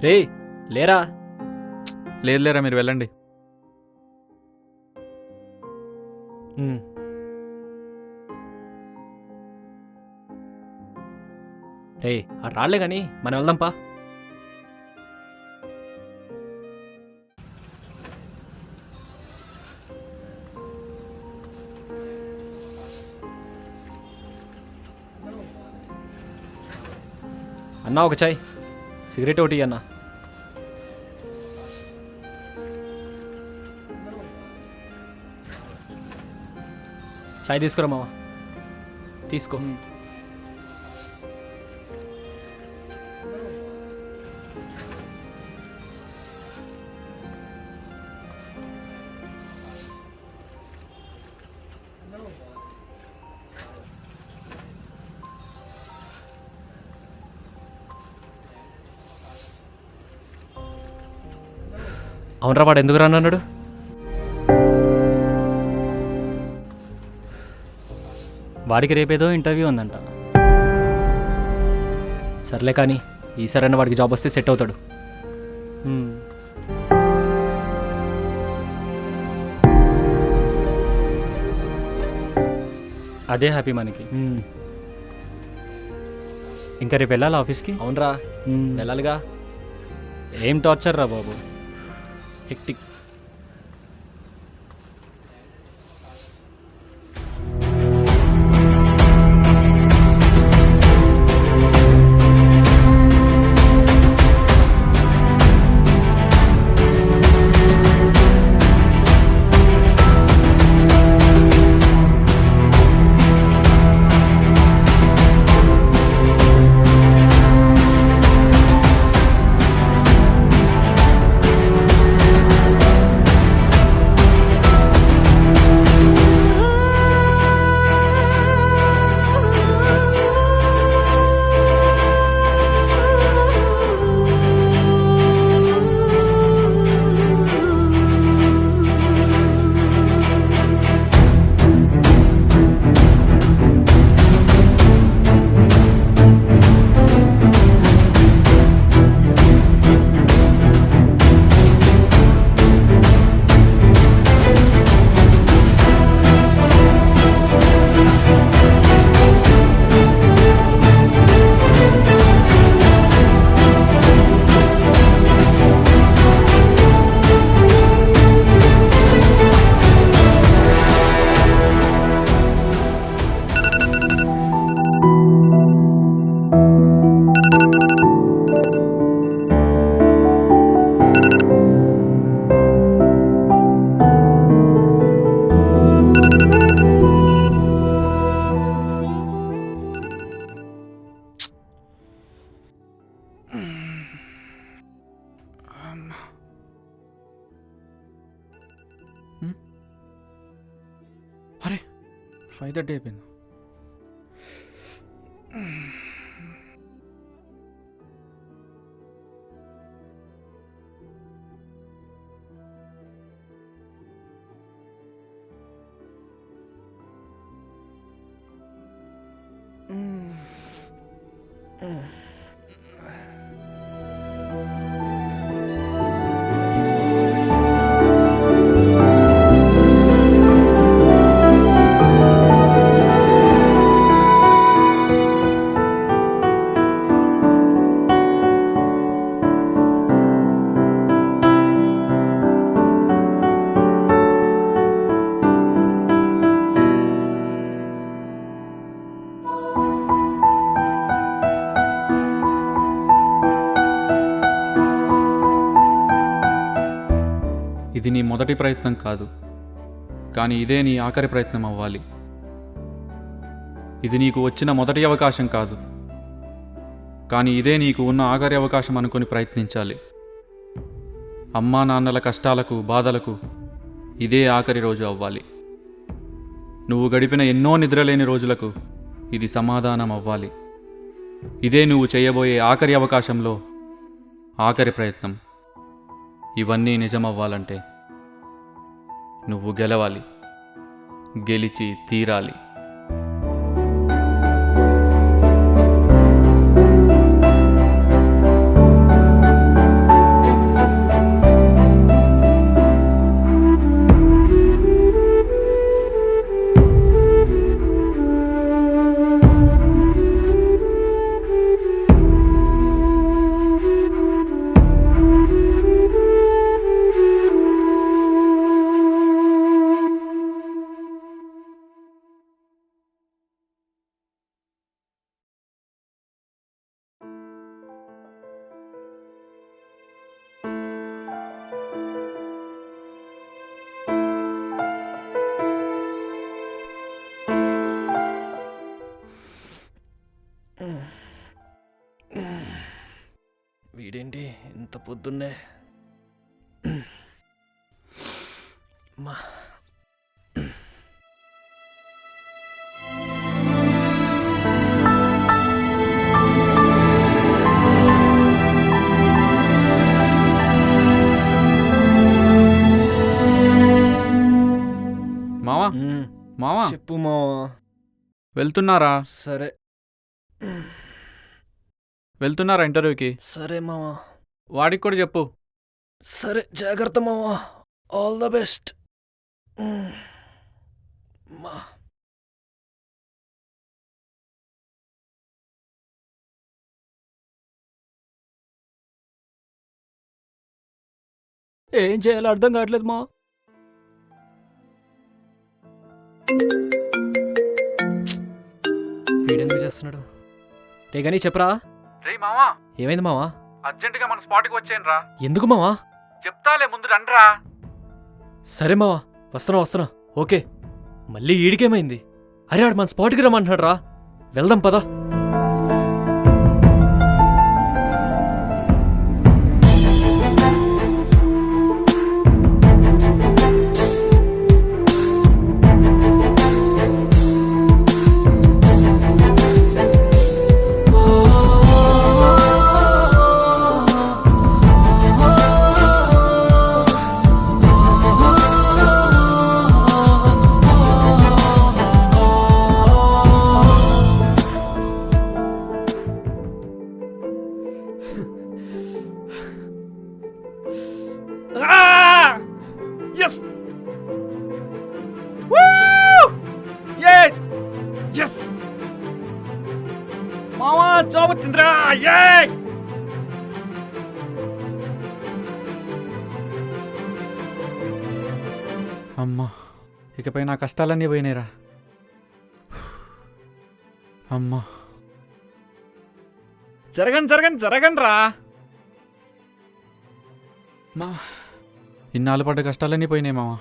రే లేరా? లేదు లేరా, మీరు వెళ్ళండి. రే అటు రాలే కానీ మనం వెళ్దాంపా. అన్నా ఒక చాయ్, సిగరెట్ ఒకటి అన్నా. చాయ్ తీసుకురా మావా, తీసుకో. అవునరా, వాడు ఎందుకు రానన్నాడు? వాడికి రేపేదో ఇంటర్వ్యూ ఉందంట. సర్లే కానీ ఈసారైనా వాడికి జాబ్ వస్తే సెట్ అవుతాడు. అదే హ్యాపీ మనకి. ఇంకా రేపు వెళ్ళాలి ఆఫీస్కి? అవునరా, వెళ్ళాలిగా. ఏం టార్చర్ రా బాబు, హెక్టిక్. అరే 5:30 అయిపోయింది. ఇది నీ మొదటి ప్రయత్నం కాదు, కానీ ఇదే నీ ఆఖరి ప్రయత్నం అవ్వాలి. ఇది నీకు వచ్చిన మొదటి అవకాశం కాదు, కానీ ఇదే నీకు ఉన్న ఆఖరి అవకాశం అనుకొని ప్రయత్నించాలి. అమ్మా నాన్నల కష్టాలకు బాధలకు ఇదే ఆఖరి రోజు అవ్వాలి. నువ్వు గడిపిన ఎన్నో నిద్రలేని రోజులకు ఇది సమాధానం అవ్వాలి. ఇదే నువ్వు చేయబోయే ఆఖరి అవకాశంలో ఆఖరి ప్రయత్నం. ఇవన్నీ నిజమవ్వాలంటే నువ్వు గెలవాలి, గెలిచి తీరాలి. వీడేంటి ఇంత పొద్దున్నే? మా మావా మావా చెప్పు మావా. వెళ్తున్నారా? సరే వెళ్తున్నారా ఇంటర్వ్యూకి? సరే మావా. వాడికి కూడా చెప్పు. సరే జాగ్రత్త మావా. All the best. మా ఏం చేయాలో అర్థం కావట్లేదు మా. వీడెందుకు చేస్తున్నాడు? రే గని చెప్పరా. రే మావా, ఏమైంది మావా? అర్జెంటుగా మన స్పాట్కి వచ్చేయండిరా. ఎందుకు మావా? చెప్తాలే, ముందు రండ్రా. సరే మావా, వస్తున్నా. ఓకే. మళ్ళీ ఈడికేమైంది? అరే ఆడు మన స్పాట్కి రమ్మంటున్నాడు రా. వెళ్దాం పదా. Yes! Woo! Yeah! Yes! మావా జాబ్ వచ్చిందిరా. Yeah! అమ్మా, ఇకపై నా కష్టాలన్నీ పోయినాయిరా. అమ్మా, జరగండి రా. మా ఇన్నాళ్ళు పడ్డ కష్టాలన్నీ పోయినాయి మావా.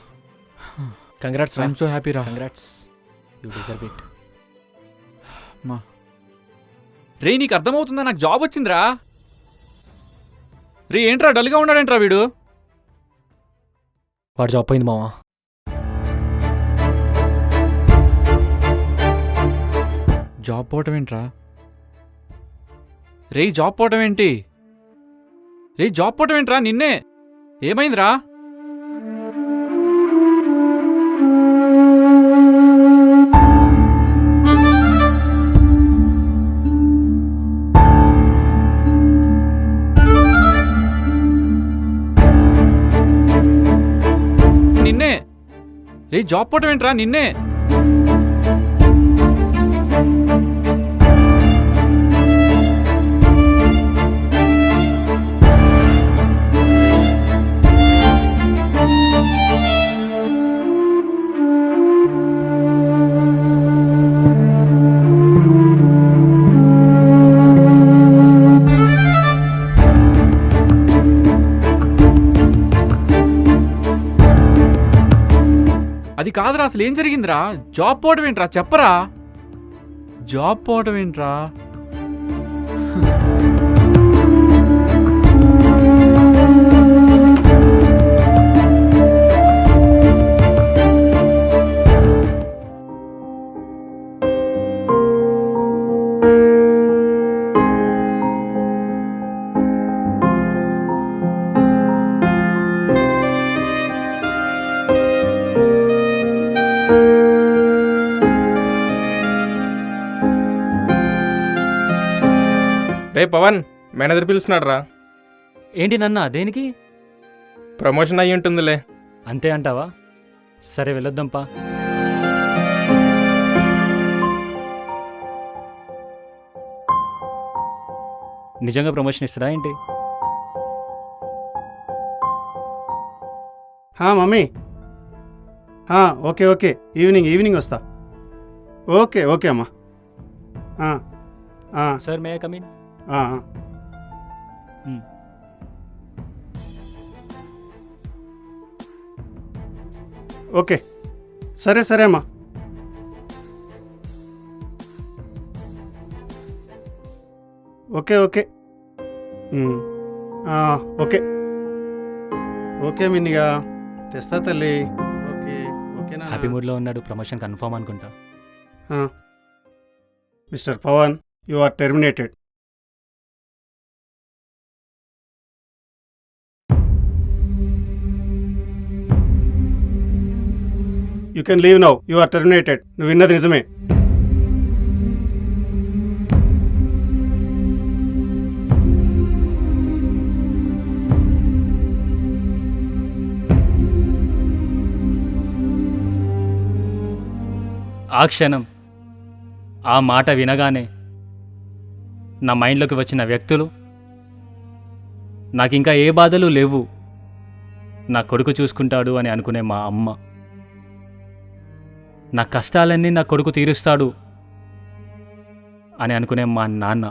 కంగ్రాట్స్. ఐఎమ్ సో హ్యాపీ రా. Congrats, you deserve it. మా రే, నీకు అర్థమవుతుందా? నాకు జాబ్ వచ్చిందిరా. రే ఏంట్రా డల్గా ఉన్నాడేంట్రా వీడు? వాడు జాబ్ పోయింది మావా. జాబ్ పోవటం ఏంట్రా? రేయ్ జాబ్ పోవటం ఏంటి? రేయ్ జాబ్ పోవటం ఏంట్రా? నిన్నే ఏమైందిరా? నిన్నే రేయ్ జాబ్ పోవటం ఏంట్రా? నిన్నే అది కాదురా, అసలు ఏం జరిగిందిరా? జాబ్ పోవటం ఏంట్రా? చెప్పరా. జాబ్ పోవటం ఏంట్రా? రే పవన్, మేనేజర్ పిలుస్తున్నాడు రా. ఏంటి నన్న దేనికి? ప్రమోషన్ అయ్యి ఉంటుందిలే. అంతే అంటావా? సరే వెళ్ళొద్దాంపా. నిజంగా ప్రమోషన్ ఇస్తాడా ఏంటి? మమ్మీ ఓకే ఓకే, ఈవినింగ్ వస్తా. ఓకే ఓకే అమ్మా. Sir may I come in? Okay సరే అమ్మా. ఓకే ఓకే ఓకే ఓకే మిన్నిగా తెస్తా తల్లి. ఓకే ఓకేనా? హ్యాపీ మూడ్లో ఉన్నాడు. ప్రమోషన్ కన్ఫర్మ్ అనుకుంటా. Mister Pawan, you are terminated. You can leave now. You are terminated. నువ్వు విన్నది నిజమే. ఆ క్షణం ఆ మాట వినగానే నా మైండ్లోకి వచ్చిన వ్యక్తులు, నాకింకా ఏ బాధలు లేవు, నా కొడుకు చూసుకుంటాడు అని అనుకునే మా అమ్మ, నా కష్టాలన్నీ నా కొడుకు తీరుస్తాడు అని అనుకునే మా నాన్న,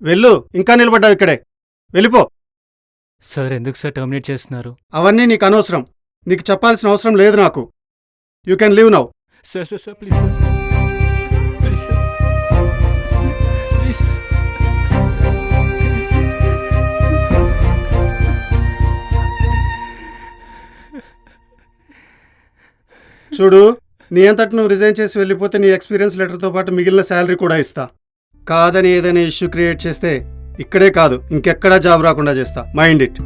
వెళ్ళు, ఇంకా నిలబడ్డావు ఇక్కడే. వెళ్ళిపో. సార్ ఎందుకు సార్ టర్మినేట్ చేస్తున్నారు? అవన్నీ నీకు అనవసరం. నీకు చెప్పాల్సిన అవసరం లేదు నాకు. You can leave now. Sir sir sir please sir, please sir, please. చూడు, నీ అంతటి నువ్వు రిజైన్ చేసి వెళ్ళిపోతే నీ ఎక్స్పీరియన్స్ లెటర్తో పాటు మిగిలిన శాలరీ కూడా ఇస్తా. కాదని ఏదైనా ఇష్యూ క్రియేట్ చేస్తే ఇక్కడే కాదు ఇంకెక్కడా జాబ్ రాకుండా చేస్తా. Mind it.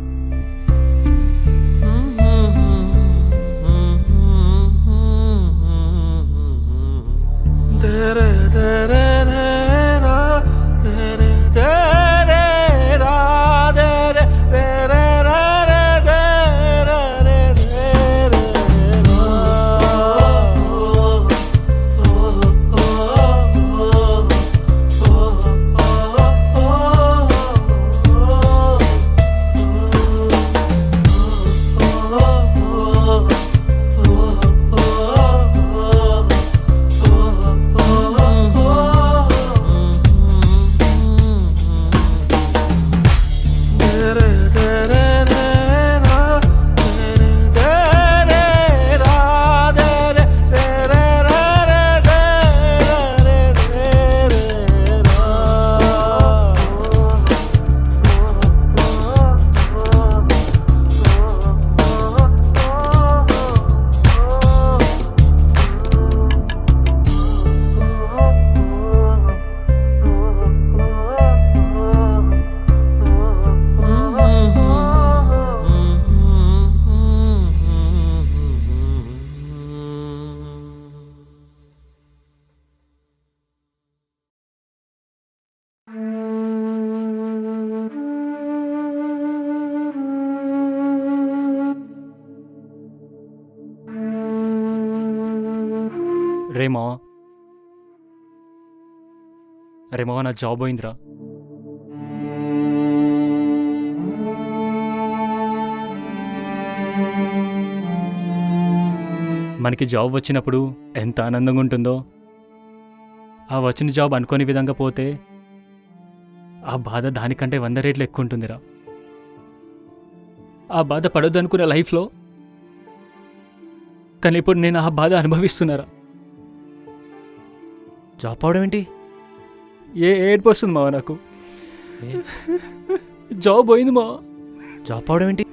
అరే మావా, అరే మావా, నా జాబ్ పోయిందిరా. మనకి జాబ్ వచ్చినప్పుడు ఎంత ఆనందంగా ఉంటుందో, ఆ వచ్చిన జాబ్ అనుకోని విధంగా పోతే ఆ బాధ దానికంటే 100 రెట్లు ఎక్కువ ఉంటుందిరా. ఆ బాధ పడొద్దు అనుకున్న లైఫ్లో, కానీ ఇప్పుడు నేను ఆ బాధ అనుభవిస్తున్నారా. జాబ్ పోవడం ఏంటి? ఏడుపు వస్తుంది మావా నాకు. జాబ్ పోయింది మావా. జాబ్ పోవడం ఏంటి?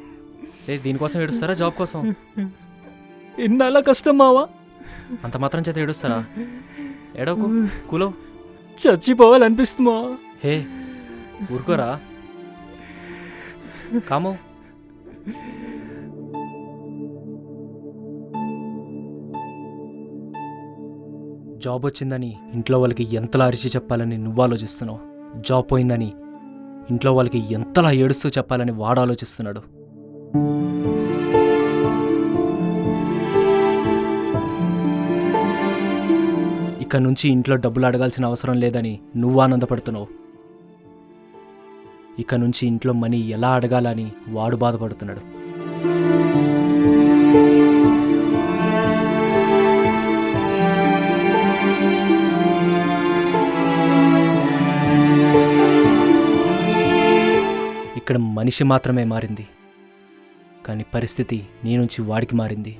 దీనికోసం ఏడుస్తారా? జాబ్ కోసం ఇన్నాళ్ళ కష్టం మావా. అంత మాత్రం చేత ఏడుస్తారా? ఏడవకు, కూలో. చచ్చిపోవాలనిపిస్తుంది మావా. హే ఊరుకోరా, కామో. జాబ్ వచ్చిందని ఇంట్లో వాళ్ళకి ఎంతలా అరిచి చెప్పాలని నువ్వు ఆలోచిస్తున్నావు. జాబ్ పోయిందని ఇంట్లో వాళ్ళకి ఎంతలా ఏడుస్తూ చెప్పాలని వాడు ఆలోచిస్తున్నాడు. ఇక నుంచి ఇంట్లో డబ్బులు అడగాల్సిన అవసరం లేదని నువ్వు ఆనందపడుతున్నావు. ఇక నుంచి ఇంట్లో మనీ ఎలా అడగాలని వాడు బాధపడుతున్నాడు. ఇక్కడ మనిషి మాత్రమే మారింది, కానీ పరిస్థితి నీ నుంచి వాడికి మారింది.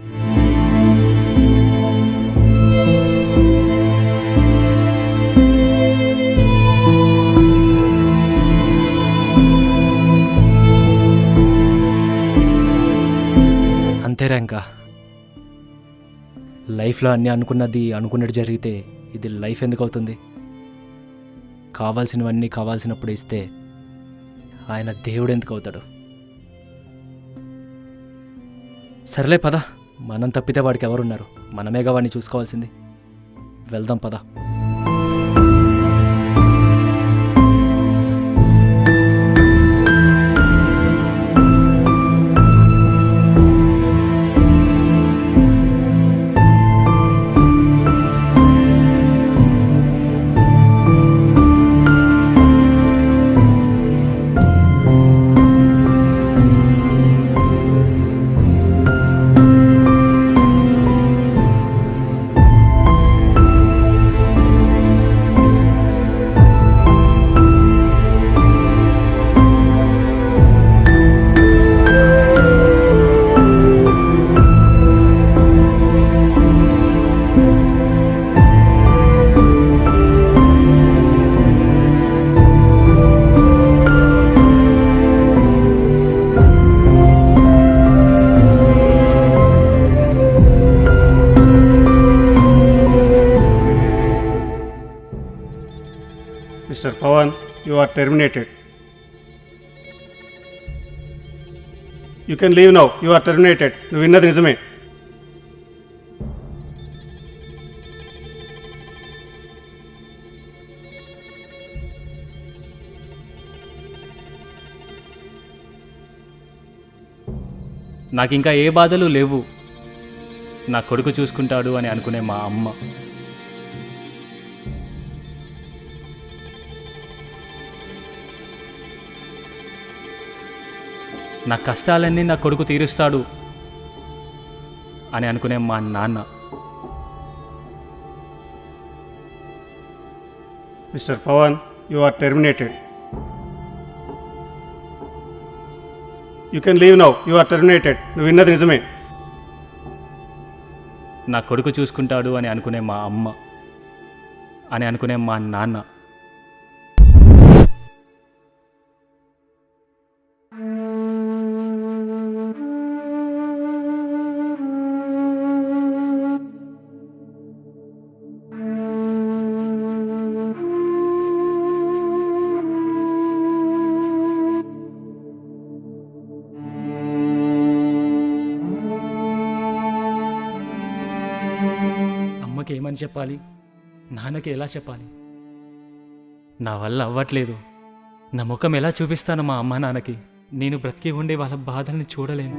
అంతేరా, ఇంకా లైఫ్లో అన్నీ అనుకున్నట్టు జరిగితే ఇది లైఫ్ ఎందుకు అవుతుంది? కావాల్సినవన్నీ కావాల్సినప్పుడు ఇస్తే ఆయన దేవుడు ఎందుకు అవుతాడు? సర్లే పద, మనం తప్పితే వాడికి ఎవరున్నారు? మనమేగా వాడిని చూసుకోవాల్సింది. వెళ్దాం పద. Mr. Pawan, you are terminated. You can leave now. You are terminated. నువ్వు విన్నది నిజమే. నాకింకా ఏ బాధలు లేవు. నా కొడుకు చూసుకుంటాడు అని అనుకునే మా అమ్మ, నా కష్టాలన్నీ నా కొడుకు తీరుస్తాడు అని అనుకునే మా నాన్న. Mr. Pawan, you are terminated. You can leave now. You are terminated. నువ్వు విన్నది నిజమే. నా కొడుకు చూసుకుంటాడు అని అనుకునే మా అమ్మ అని అనుకునే మా నాన్న. అమ్మకి ఏమని చెప్పాలి, నాన్నకి ఎలా చెప్పాలి? నా వల్ల అవ్వట్లేదు. నా ముఖం ఎలా చూపిస్తాను మా అమ్మ నాన్నకి? నేను బ్రతికి ఉండే వాళ్ళ బాధల్ని చూడలేను.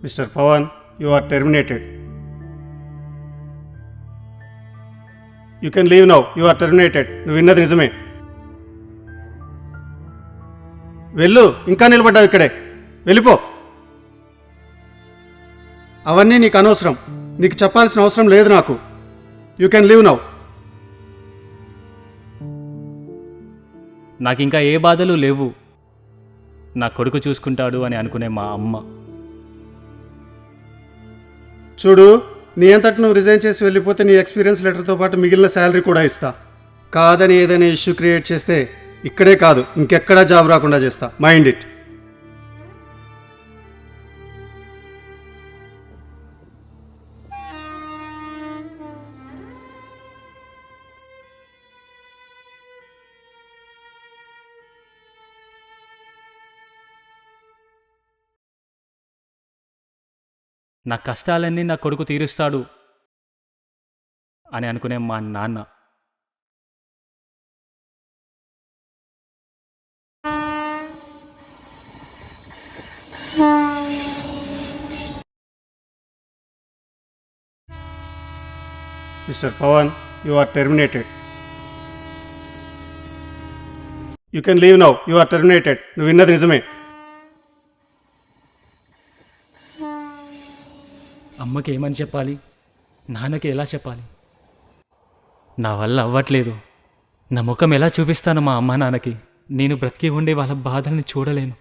Mister Pawan, you are terminated. You can leave now. You are terminated. నువ్వు విన్నది నిజమే. వెళ్ళు, ఇంకా నిలబడ్డావు ఇక్కడే. వెళ్ళిపో. అవన్నీ నీకు అనవసరం. నీకు చెప్పాల్సిన అవసరం లేదు నాకు. You can leave now. నాకింకా ఏ బాధలు లేవు. నా కొడుకు చూసుకుంటాడు అని అనుకునే మా అమ్మ. చూడు, నీ అంతటి నువ్వు రిజైన్ చేసి వెళ్ళిపోతే నీ ఎక్స్పీరియన్స్ లెటర్తో పాటు మిగిలిన శాలరీ కూడా ఇస్తా. కాదని ఏదైనా ఇష్యూ క్రియేట్ చేస్తే ఇక్కడే కాదు, ఇంకెక్కడా జాబ్ రాకుండా చేస్తా. Mind it. నా కష్టాలన్నీ నా కొడుకు తీరుస్తాడు అని అనుకునే మా నాన్న. Mister Pawan, you are terminated. You can leave now. You are terminated. నువ్వు విన్నది నిజమే. అమ్మకి ఏమని చెప్పాలి, నాన్నకి ఎలా చెప్పాలి? నా వల్ల అవ్వట్లేదు. నా ముఖం ఎలా చూపిస్తాను మా అమ్మ నాన్నకి? నేను బ్రతికి ఉండే వాళ్ళ బాధల్ని చూడలేను.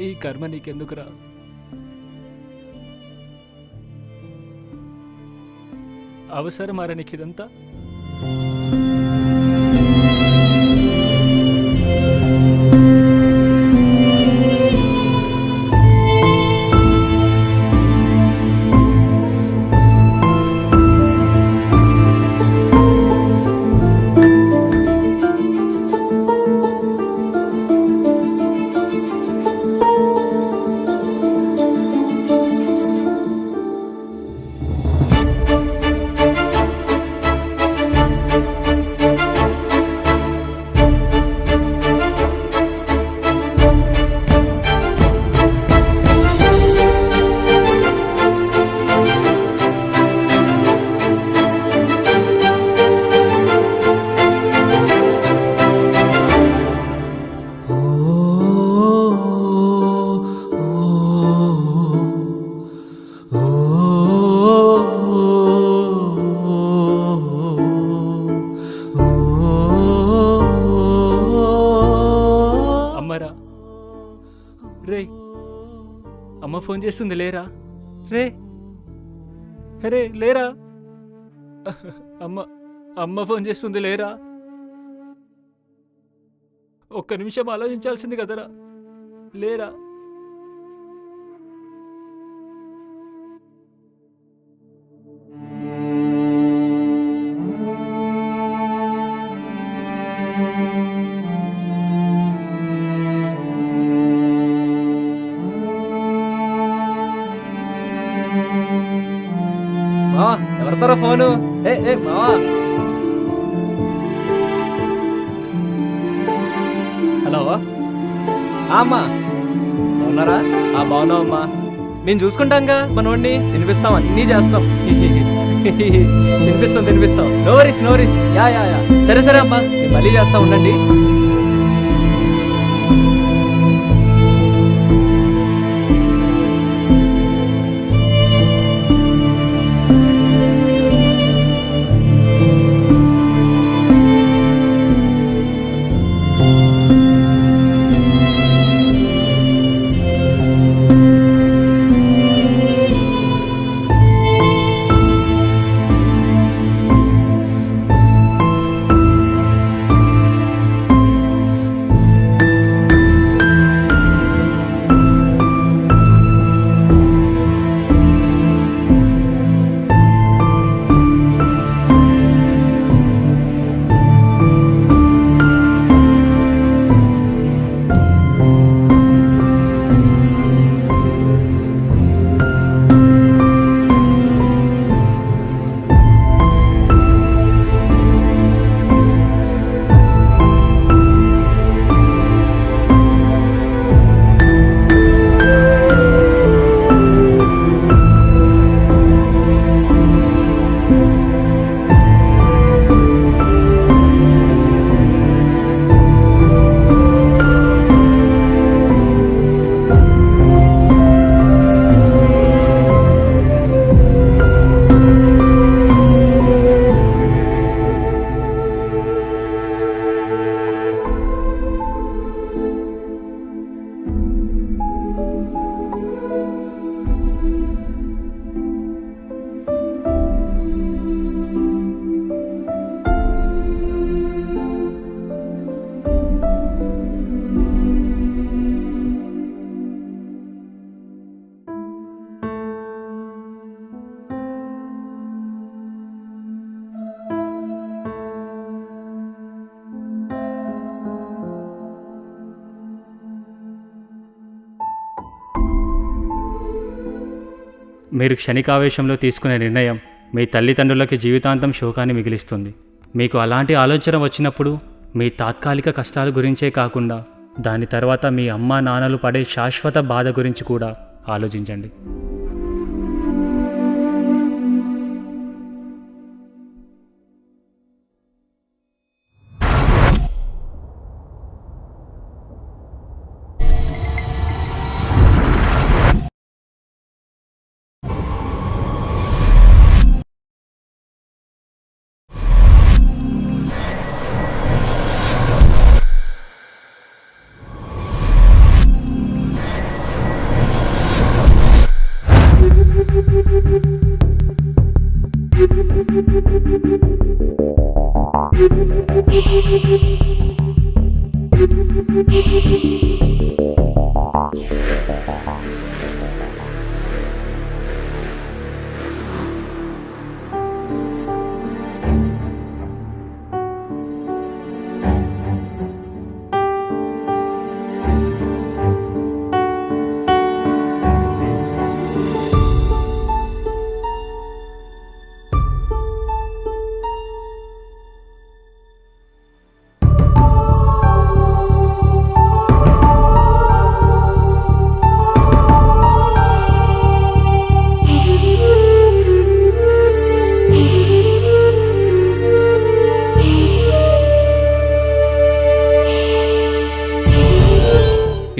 ఈ కర్మ నీకెందుకురా? అవసరమారా నీకిదంతా? రే, అమ్మ ఫోన్ చేస్తుంది, లేరా? రే రే లేరా? అమ్మ ఫోన్ చేస్తుంది, లేరా? ఒక్క నిమిషం ఆలోచించాల్సింది కదరా, లేరా? మావా ఎవరితారా ఫోను? ఏ మావా. హలో అమ్మా, బాగున్నారా? బాగున్నావు అమ్మా. మేము చూసుకుంటాంగా మనోడిని, తినిపిస్తాం, అన్నీ చేస్తాం. తినిపిస్తాం. No worries. యా. సరే అమ్మా, నేను మళ్ళీ చేస్తా, ఉండండి. మీరు క్షణికావేశంలో తీసుకునే నిర్ణయం మీ తల్లిదండ్రులకి జీవితాంతం శోకాన్ని మిగిలిస్తుంది. మీకు అలాంటి ఆలోచన వచ్చినప్పుడు మీ తాత్కాలిక కష్టాల గురించే కాకుండా దాని తర్వాత మీ అమ్మా నాన్నలు పడే శాశ్వత బాధ గురించి కూడా ఆలోచించండి.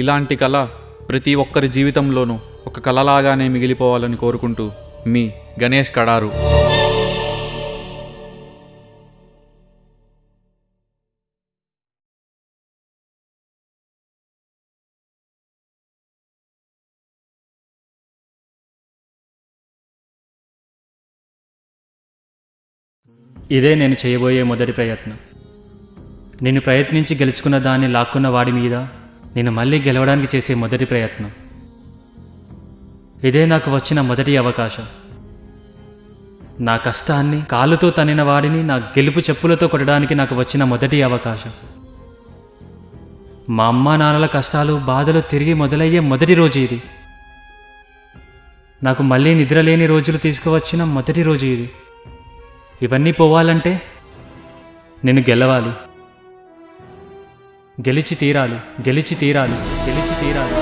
ఇలాంటి కళ ప్రతి ఒక్కరి జీవితంలోనూ ఒక కళలాగానే మిగిలిపోవాలని కోరుకుంటూ మీ గణేష్ కడారు. ఇదే నేను చేయబోయే మొదటి ప్రయత్నం. నేను ప్రయత్నించి గెలుచుకున్న దాన్ని లాక్కున్న వాడి మీద నేను మళ్ళీ గెలవడానికి చేసే మొదటి ప్రయత్నం. ఇదే నాకు వచ్చిన మొదటి అవకాశం. నా కష్టాన్ని కాలుతో తన్నిన వాడిని నా గెలుపు చెప్పులతో కొట్టడానికి నాకు వచ్చిన మొదటి అవకాశం. మా అమ్మా నాన్నల కష్టాలు బాధలు తిరిగి మొదలయ్యే మొదటి రోజు ఇది. నాకు మళ్ళీ నిద్రలేని రోజులు తీసుకువచ్చిన మొదటి రోజు ఇది. ఇవన్నీ పోవాలంటే నేను గెలవాలి, గెలిచి తీరాలి, గెలిచి తీరాలి, గెలిచి తీరాలి.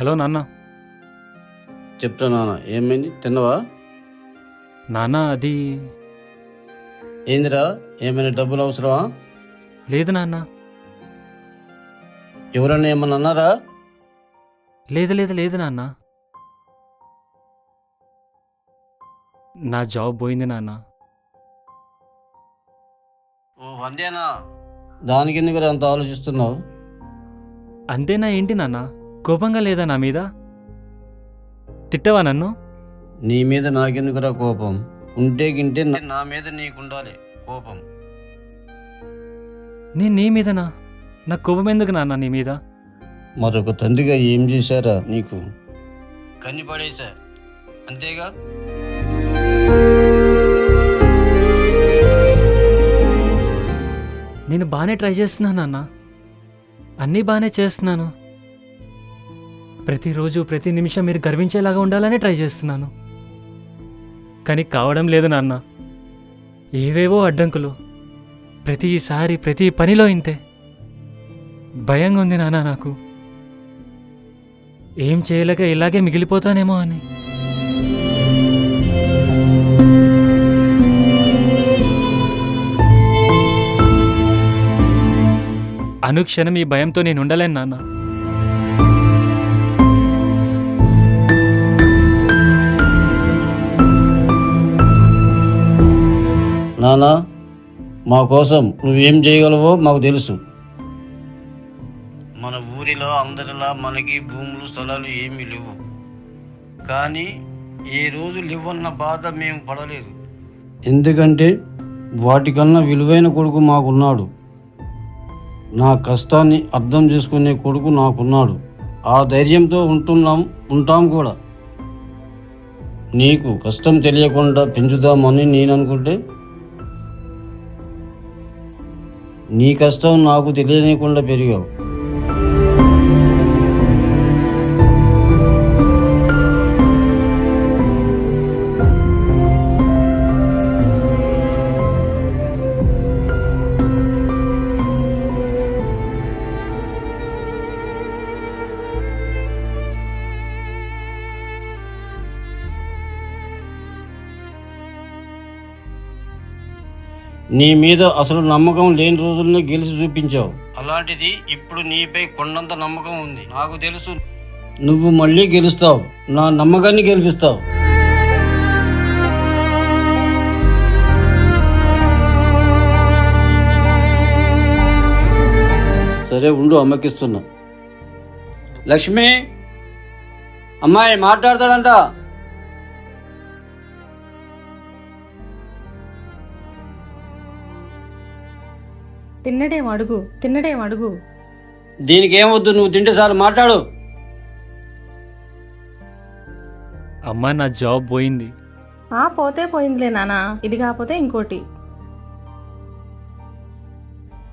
హలో నాన్న. చెప్తా నాన్న, ఏమైంది? తిన్నవా? నాన్న అది ఏందిరా, ఏమైనా డబ్బులు అవసరమా? లేదు నాన్న. ఎవరన్నా ఏమన్నా అన్నారా? లేదు లేదు లేదు నాన్న. నా జాబ్ పోయింది నాన్న. ఓ అంతేనా? దానికి ఎందుకు అంత ఆలోచిస్తున్నావు? అంతేనా ఏంటి నాన్న? కోపంగా లేదా నా మీద? తిట్టవా నన్ను? నీ మీద నాకెందుకురా కోపం? ఉంటే గింటే నా మీద నీకుండాలి కోపం. నేను నీ మీదనా? నాకు కోపం ఎందుకు నాన్న నీ మీద? మరొక తండ్రిగా ఏం చేశారా నీకు? కన్ని పడేశా అంతేగా. నేను బాగానే ట్రై చేస్తున్నాను నాన్న. అన్నీ బాగానే చేస్తున్నాను. ప్రతిరోజు ప్రతి నిమిషం మీరు గర్వించేలాగా ఉండాలనే ట్రై చేస్తున్నాను. కానీ కావడం లేదు నాన్న. ఏవేవో అడ్డంకులు. ప్రతిసారి ప్రతి పనిలో ఇంతే. భయంగా ఉంది నాన్న నాకు. ఏం చేయలేక ఇలాగే మిగిలిపోతానేమో అని. అనుక్షణం ఈ భయంతో నేను ఉండలేను నాన్న. నానా, మా కోసం నువ్వేం చేయగలవో మాకు తెలుసు. మన ఊరిలో అందరిలా మనకి భూములు స్థలాలు ఏమీ లేవు. కానీ ఏ రోజు లేవన్న బాధ మేము పడలేదు. ఎందుకంటే వాటికన్నా విలువైన కొడుకు మాకున్నాడు. నా కష్టాన్ని అర్థం చేసుకునే కొడుకు నాకున్నాడు. ఆ ధైర్యంతో ఉంటాం కూడా. నీకు కష్టం తెలియకుండా పెంచుదామని నేను అనుకుంటే నీ కష్టం నాకు తెలియనికుండా పెరిగావు. నీ మీద అసలు నమ్మకం లేని రోజుల్లో గెలిచి చూపించావు. అలాంటిది ఇప్పుడు నీపై కొండంత నమ్మకం ఉంది. నాకు తెలుసు నువ్వు మళ్ళీ గెలుస్తావు. నా నమ్మకాన్ని గెలిపిస్తావు. సరే ఉండు, అమ్మకిస్తున్నా. లక్ష్మి, అమ్మాయి మాట్లాడతాడంట. తిన్నడేం అడుగు. దీనికి ఏమొద్దు, నువ్వు తింటే చాలు. మాట్లాడు. అమ్మా, నా జాబ్ పోయింది. పోతే పోయిందిలే నాన్న, ఇది కాకపోతే ఇంకోటి.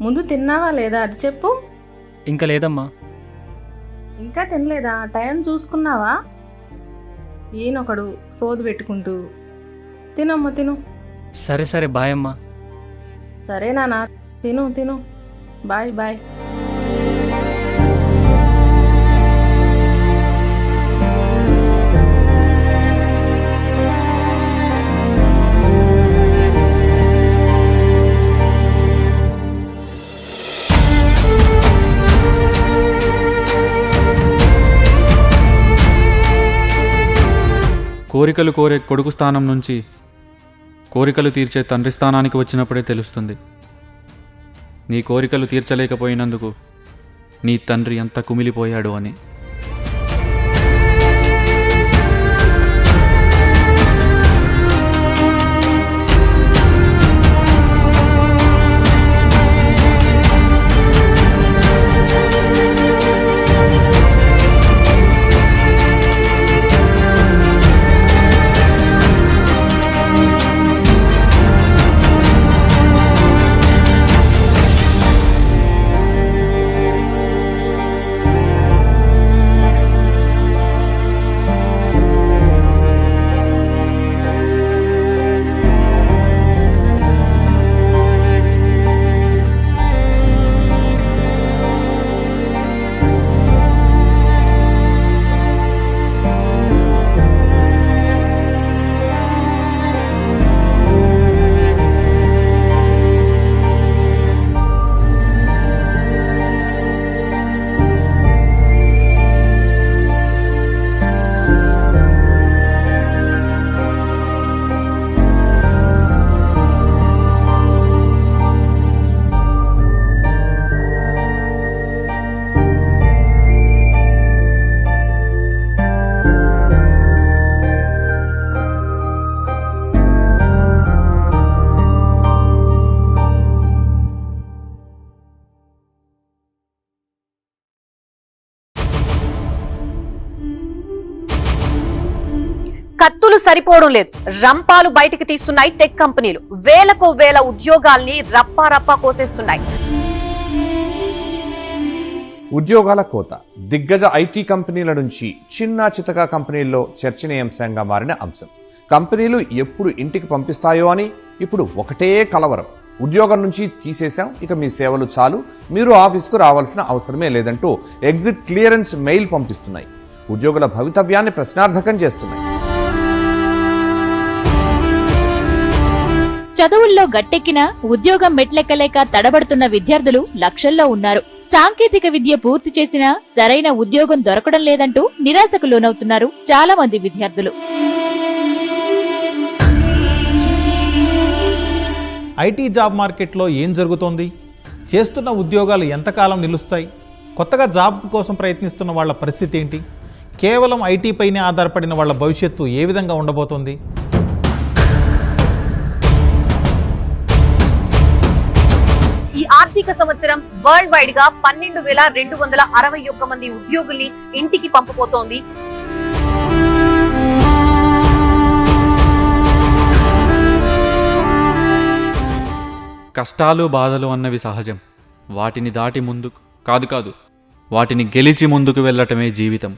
ముందు తిన్నావా లేదా అది చెప్పు. ఇంకా లేదమ్మా. ఇంకా తినలేదా? టైం చూసుకున్నావా? ఈయనొకడు సోదు పెట్టుకుంటూ. తినమ్మా, తిను. సరే సరే, బాయ్ అమ్మా. సరే నాన్న, తిను. Bye bye. కోరికలు కోరే కొడుకు స్థానం నుంచి కోరికలు తీర్చే తండ్రి స్థానానికి వచ్చినప్పుడే తెలుస్తుంది నీ కోరికలు తీర్చలేకపోయినందుకు నీ తండ్రి ఎంత కుమిలిపోయాడు అని. బతుకులు సరిపోవడం లేదు. రంపాలు బయటికి తీస్తున్నాయి టెక్ కంపెనీలు. వేలకు వేల ఉద్యోగాల్ని రప్పా కోసేస్తున్నాయి. ఉద్యోగాల కోత దిగ్గజ ఐటీ కంపెనీల నుంచి చిన్న చితక కంపెనీల్లో చర్చనీయాంశంగా మారిన అంశం. కంపెనీలు ఎప్పుడు ఇంటికి పంపిస్తాయో అని ఇప్పుడు ఒకటే కలవరం. ఉద్యోగం నుంచి తీసేశాం, ఇక మీ సేవలు చాలు, మీరు ఆఫీస్కు రావాల్సిన అవసరమే లేదంటూ ఎగ్జిట్ క్లియరెన్స్ మెయిల్ పంపిస్తున్నాయి. ఉద్యోగుల భవితవ్యాన్ని ప్రశ్నార్థకం చేస్తున్నాయి. చదువుల్లో గట్టెక్కిన ఉద్యోగం మెట్లెక్కలేక తడబడుతున్న విద్యార్థులు లక్షల్లో ఉన్నారు. సాంకేతిక విద్య పూర్తి చేసినా సరైన ఉద్యోగం దొరకడం లేదంటూ నిరాశకు లోనవుతున్నారు చాలా మంది విద్యార్థులు. ఐటీ జాబ్ మార్కెట్లో ఏం జరుగుతోంది? చేస్తున్న ఉద్యోగాలు ఎంతకాలం నిలుస్తాయి? కొత్తగా జాబ్ కోసం ప్రయత్నిస్తున్న వాళ్ళ పరిస్థితి ఏంటి? కేవలం ఐటీపైనే ఆధారపడిన వాళ్ళ భవిష్యత్తు ఏ విధంగా ఉండబోతోంది? ఈ ఆర్థిక సంవత్సరం వరల్డ్ వైడ్ గా 12,261 మంది ఉద్యోగుల్ని ఇంటికి పంపబోతోంది. కష్టాలు బాధలు అన్నవి సహజం. వాటిని దాటి ముందుకు కాదు వాటిని గెలిచి ముందుకు వెళ్ళటమే జీవితం.